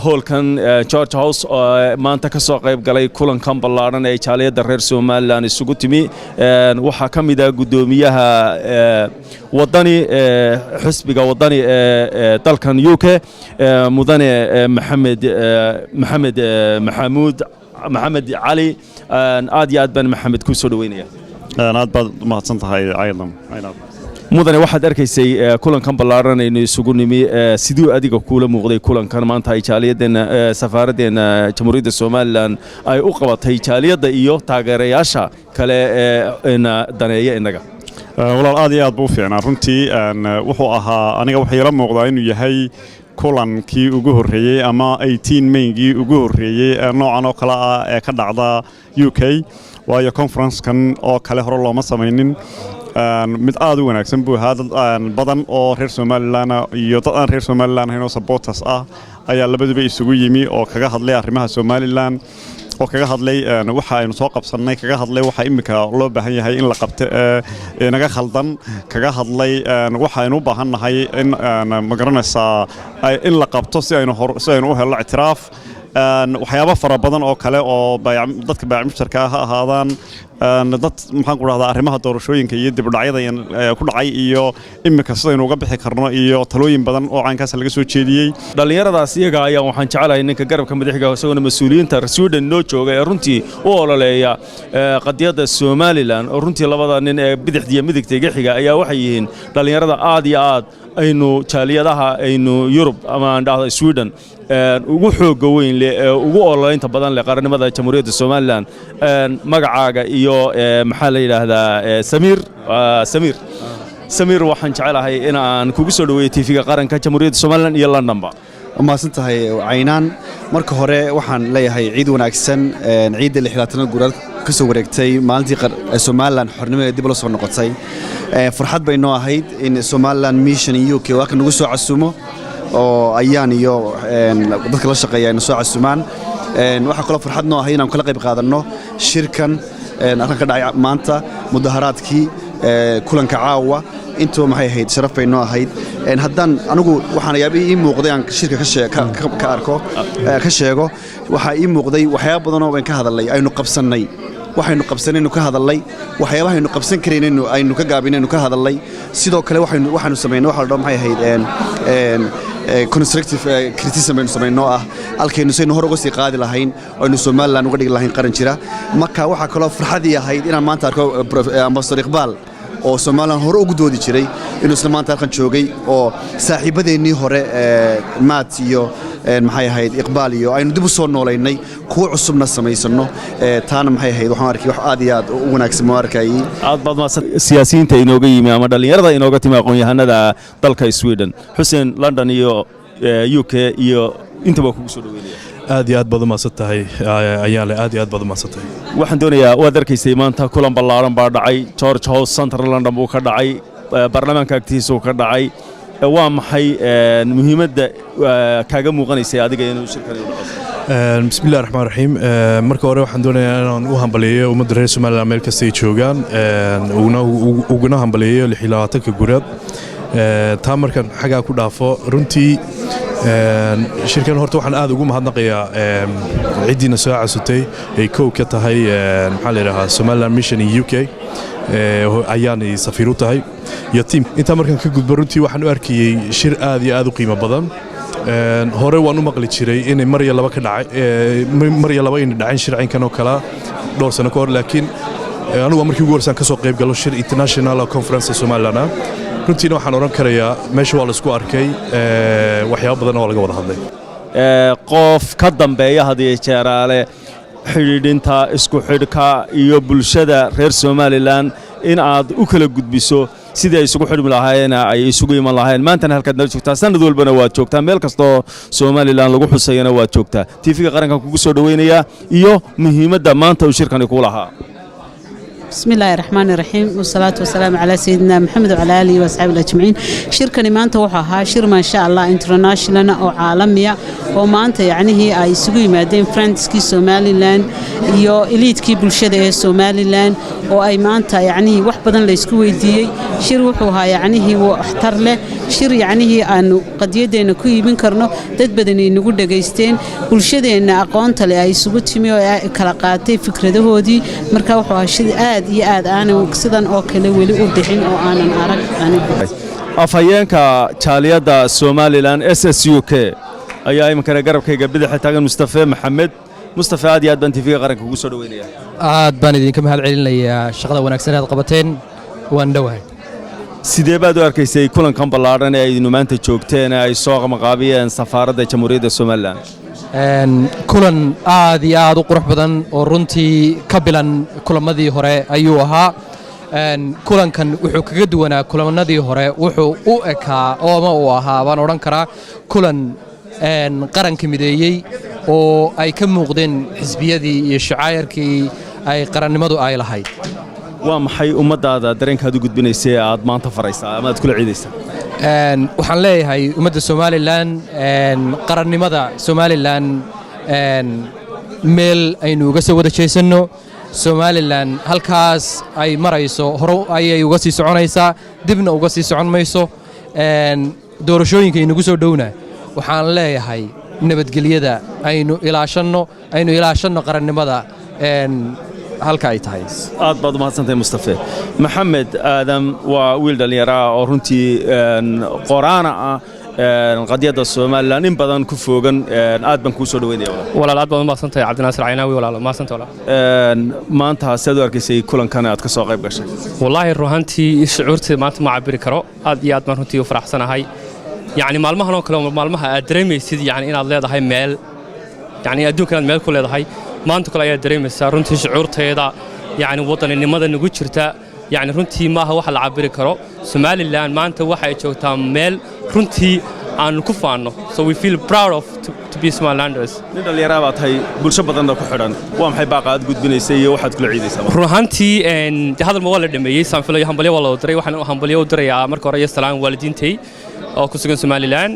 hoolkan George House oo maanta ka soo qayb galay kulankan ballaaran ee jaaliyada reer Soomaaliland isugu timi waxa kamid ah gudoomiyaha wadani xisbiga wadani ee dalkan UK mudane maxamed cali aad iyo aad baan maxamed ku soo dhaweynaya aad baad mahadsan tahay aydan mudane waxaad arkaysay kulankan ballaaran aynu isugu nimi sidoo adiga kula muuqday kulankan maanta ay jaaliyadana safaaraddeena jamhuuriyadda Soomaaliland ay u qabatay jaaliyada iyo taageerayaasha kale ee daneeya inaga walaal aad iyo aad buu fiicnaa runtii wuxuu ahaa aniga waxa ila muuqdaa inuu yahay kulankii ugu horeeyay ama 18 May-gii ugu horeeyay noocan oo kala ah ee ka dhacda UK waayo conference-kan oo kale hore looma sameeynin mid aad u wanaagsan buu ahaa dad badan oo reer Soomaaliland iyo dad aan reer Soomaaliland ahayn oo supporters ah ayaa labaduba isugu yimi oo kaga hadlay arrimaha Soomaaliland oo kaga hadlay waxa aynu soo qabsanay kaga hadlay waxa imika loo baahan yahay in la qabto naga khaldan kaga hadlay waxa aynu u baahanahay in ma garanaysaa in la qabto si aynu u helno i'tiraaf waxyaabo fara badan oo kale oo dadka baacimusharka ah ahaadaan dad maxaan ku rahdaa arrimaha doorashooyinka iyo dib u dhacyada ku dhacay iyo imika sidaynu uga bixi karno iyo talooyin badan oo caankaas laga soo jeediyay dhalinyaradaas iyaga ayaa waxaan jecelahay ninka garabka madaxiga isagoo mas'uuliyiinta Sweden noo jooga ee runtii u ololeeya qadiyada Soomaaliland oo runtii labada nin ee bidixda iyo midigta iga xiga ayaa waxay yihiin dhalinyarada aad iyo aad aynu jaaliyadaha aynu Yurub ama aan dhahdo Sweden ugu xoog weyn leh ugu ololeynta badan leh qarannimada jamhuuriyadda Soomaaliland magacaaga iyo maxaa la yiraahdaa Samir waxaan jecelahay in aan kugu soo dhaweeyo TV-ga qaranka jamhuuriyadda Soomaaliland iyo Londonba maasantahay caynaan marka hore waxaan leeyahay ciid wanaagsan ciidda 60 guurad ka soo wareegtay maalintii Soomaaliland xornimada dib loo soo noqotay farxad bay noo ahayd in Soomaaliland mission UK waa kan ugu soo casuumo oo ayaan iyo dadka la shaqeeya in soo casuumaan waxa kale farxad noo ahayd inaan kala qayb qaadano shirkan arrinka dhacay maanta mudaharaadkii kulanka caawa intuu maxay ahayd sharaf bay noo ahayd haddaan anigu waxaan yaabay ii muuqday aan shirka ka arko ka sheego waxa ii muuqday waxyaabo badan oo aan ka hadalay aynu qabsanay waxaynu qabsanaynu ka hadalay waxyaabaha aynu qabsan kareynaynu aynu ka gaabinaynu ka hadalay sidoo kale waxaanu sameeynay waxa la dhaho maxay ahayd constructive criticism aynu sameeyno ah halkaynu saynu hor uga sii qaadi lahayn oo aynu Soomaaliland uga dhigi lahayn qaran jira marka waxa kale farxadii ahayd inaan maanta arko Ambassador Iqbaal oo Soomaaliland hore ugu doodi jiray inuu isla maanta halkan joogay oo saaxiibadeennii hore Maat iyo maxay ahayd Iqbaal iyo aynu dib u soo nooleynay kuwa cusubna samaysano taana maxay ahayd waxaan arkay wax aad iyo aad u wanaagsan ma arkay aad baad ma siyaasiyiinta inooga yimi ama dhalinyarada inooga timi aqoon-yahanada dalka Sweden Hussein London iyo UK iyo intaba kugu soo dhaweynaya aad iyo aad baad u mahadsantahay ayaale aad iyo aad baad u mahadsantahay waxaan doonayaa waad arkaysay maanta kulan ballaaran baa dhacay George House Central London buu ka dhacay baarlamaanka agtiisa uu ka dhacay waa maxay muhiimadda kaaga muuqanaysay adiga inuu shirkani u dhaco bismillaahir rahmaanir rahiim marka hore waxaan doonayaa inaan u hambaliyeeyo ummadda reer Soomaaliland meel kasta ay joogaan uguna hambaliyeeyo 26 guurad taa markan xagaa ku dhaafo runtii shirkan horta waxaan aad ugu mahadnaqayaa ciidiina soo casutay ay koow ka tahay maxaa la yiraahdaa Somaliland Mission in UK ayaan safiir u tahay iyo team inta markan ka gudbo runtii waxaan u arkayay shir aad iyo aad u qiimo badan hore waan u maqli jiray in mar iyo laba ka dhacay in dhacay shircinkan oo kala dhowr sano ka hor laakiin anigu markii ugu horsan ka soo qayb galo shir international conference Somaliland runtiina waxaan oran karayaa meesha waa la isku arkay waxyaabo badan oo laga wada hadlay qof ka dambeeya hadii jeeraale xidhiidhinta isku xidhka iyo bulshada reer Somaliland in aad u kala gudbiso sidii ay isugu xidhmi lahaayeen ay isugu iman lahaayeen maanta halkaad nala joogtaa sanad walbana waad joogtaa meel kasta oo Somaliland lagu xusayna waad joogtaa TV-ga qaranka kugu soo dhaweynaya iyo muhiimadda maanta uu shirkani ku lahaa بسم الله الرحمن الرحيم والصلاة والسلام على سيدنا محمد وعلى آله وأصحابه أجمعين شركة ما أنت وحها شر ما شاء الله انترناشونال أو عالمية وما أنت يعني هي أي سوي مادين فرانس كي سوماليلاند يو إليت كي بلشة سوماليلاند أو أي ما أنت يعني واحد بدن ليسكوي دي شر وحها يعني هي واحتر له شر يعني هي أنه قد يدين كوي بنكرنا تد بدني نقول دقيستين بلشة إن أقانت اللي أي سوت فيمي كلاقاتي فكرة ده هودي مركب وحها شر iyo aad aan sidan oo kale wali u bixin oo aanan arag afhayeenka jaaliyada Somaliland SSUK ayaa imankana garabkayga bidix taagan Mustafa aad iyo aad baan TV-ga qaranka ugu soo dhaweynaya aad baan idinka mahad celinayaa shaqada wanaagsan aad qabateen waan dhawahay sidee baad u arkaysay kulankan ballaaran ee ay maanta joogteen ay soo qamaqaabiyeen safaaradda Jamhuuriyadda Somaliland kulan aad iyo aad u qurux badan oo runtii ka bilan kulamadii hore ayuu ahaa kulankan wuxuu kaga duwanaa kulamadii hore wuxuu u ekaa oo uu ahaa baan oran karaa kulan qaranka mideeyay oo ay ka muuqdeen xisbiyadii iyo shacairkii ay qarannimadu ay lahayd waa maxay ummadaada dareenkaad u gudbinaysay aad maanta faraysaa ama aad kula ciidaysaa waxaan leeyahay ummadda Somaliland qarannimada Somaliland meel aynu uga soo wada jeesano Somaliland halkaas ay marayso hore ayay uga sii soconaysaa dibna uga sii socon mayso doorashooyinka inagu soo dhowna waxaan leeyahay nabadgelyada aynu ilaashanno qarannimada halka ay tahay aad baad u mahadsantahay Mustafa Maxamed Aadam waa wiil dhalinyaro oo runtii qoraana ah qadiyada Somaliland in badan ku foogan aad baan ku soo dhaweynaya walaal aad baad u mahadsantahay Cabdinaasir Caynaawi walaal mahadsantahay maanta sidoo arkisay kulankan aad ka soo qayb gashay wallahi ruuxantii shucuurtay maanta ma cabiri karo aad iyo aad baan runtii u faraxsanahay yani maalmahan oo kale maalmaha aad dareemaysid yani inaad leedahay meel yani adduunka meel ku leedahay maanta kale ayaa dareemaysaa runtii shucuurteeda yani wadaninimada nagu jirta yani runtii maaha wax la cabiri karo Somaliland maanta waxa ay joogtaa meel runtii aan ku faano so we feel proud of to be Somalilanders nin dhalinyaro baad tahay bulsho badan ku xidhan waa maxay baaqaad gudbinaysay iyo waxaad kula ciidaysaa ruuxantii hadal ma wala dhameeyay sanfilay hambalyo wala diray waxaan hambalyo u dirayaa marka hore iyo salaam waalidiintay oo ku sugan Somaliland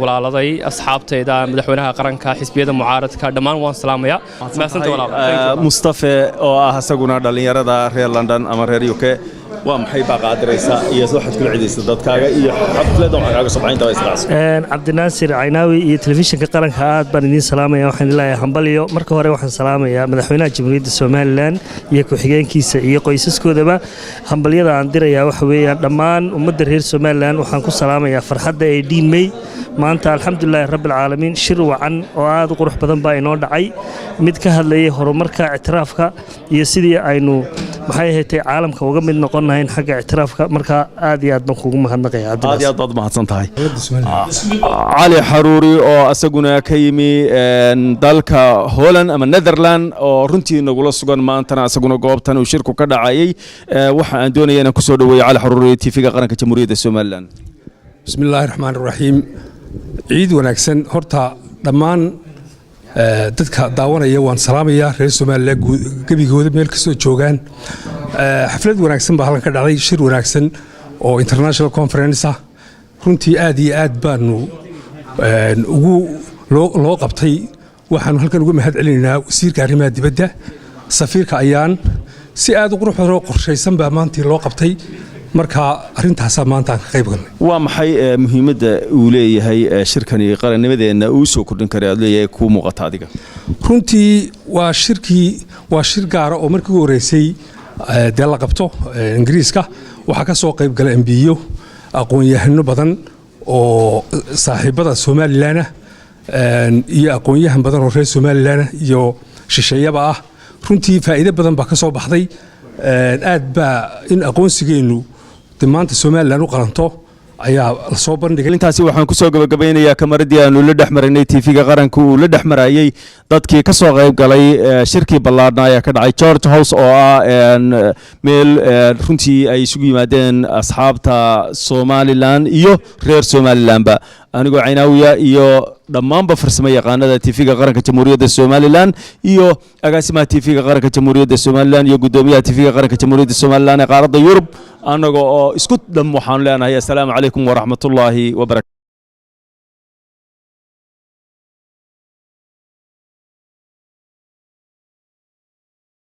walaaladay asxaabtayda madaxweynaha qaranka xisbiyada mucaaradka dhammaan waan salaamayaa maasanta walaal Mustafa oo ah asaguna dhalinyarada reer London ama reer UK waa maxay baaqaad diraysaa iyo waxaad kula ciidaysaa dadkaaga iyo xafladda waxaaga sabcaynta way isdaas Cabdinaasir Caynaawi iyo telefishinka qaranka aad baan idin salaamayaa waxaan ilaahay hambalyo marka hore waxaan salaamayaa madaxweynaha Jamhuuriyadda Somaliland iyo ku-xigeenkiisa iyo qoysaskoodaba hambalyada aan dirayaa waxa weeyaan dhammaan ummadda reer Somaliland waxaan ku salaamayaa farxadda ay dhiimay maanta alxamdulilaahi rabbil caalamiin shir wacan oo aad u qurux badan baa inoo dhacay mid ka hadlayay horumarka ictiraafka iyo sidii aynu maxay ahayd caalamka uga mid noqonayn xagga ictiraafka marka aad iyo aad baan kugu mahadnaqayaa aad iyo aad baad mahadsantahay Ali Xaruuri oo asaguna ka yimi dalka Holland ama Netherland oo runtii nagula sugan maantana asaguna goobtan uu shirku ka dhacayay waxa aan doonayaa inaan ku soo dhaweeyo Ali Xaruuri TV-ga qaranka Jamhuuriyadda Somaliland bismillaahir rahmaanir rahiim ciid wanaagsan horta dhammaan dadka daawanaya waan salaamayaa reer Soomaaliland gebigooda meel kastoo joogaan xaflad wanaagsan baa halkan ka dhacday shir wanaagsan oo international conference ah runtii aad iyo aad baanu ugu loo qabtay waxaanu halkan uga mahad celinaynaa wasiirka arrimaha dibadda safiirka ayaan si aad u qurux badan oo qorshaysan baa maanta loo qabtay marka arintaas maanta aan ka qayb galnay waa maxay muhiimadda uu leeyahay shirkani qarannimadeena uu soo kordhin karo aad leeyahay ku muuqata adiga runtii waa shir gaar ah oo markii ugu horeysay dee la qabto Ingiriiska waxa ka soo qayb galay MPyo aqoon-yahano badan oo saaxiibada Soomaaliland iyo aqoon-yahan badan oo reer Soomaaliland iyo shisheeyaba ah runtii faa'iido badan baa ka soo baxday aad baa in aqoonsigeenu maanta Soomaaliland u qalanto ayaa la soo bandhigay intaasi waxaan ku soo gabagabeynayaa kamaradii aanu la dhaxmarinay TV-ga qaranka uu la dhaxmarayay dadkii ka soo qayb galay shirkii ballaadhna ayaa ka dhacay George House oo ah meel runtii ay isugu yimaadeen asxaabta Somaliland iyo reer Somalilandba anigoo Caynaawiya iyo dhammaanba farsamo yaqaanada TV-ga qaranka Jamhuuriyadda Somaliland iyo agaasimaha TV-ga qaranka Jamhuuriyadda Somaliland iyo gudoomiyaha TV-ga qaranka Jamhuuriyadda Somaliland ee qaaradda Yurub anagoo isku dhan waxaan leenahay assalaamu calaykum wa rahmatullaahi wa barakaatuh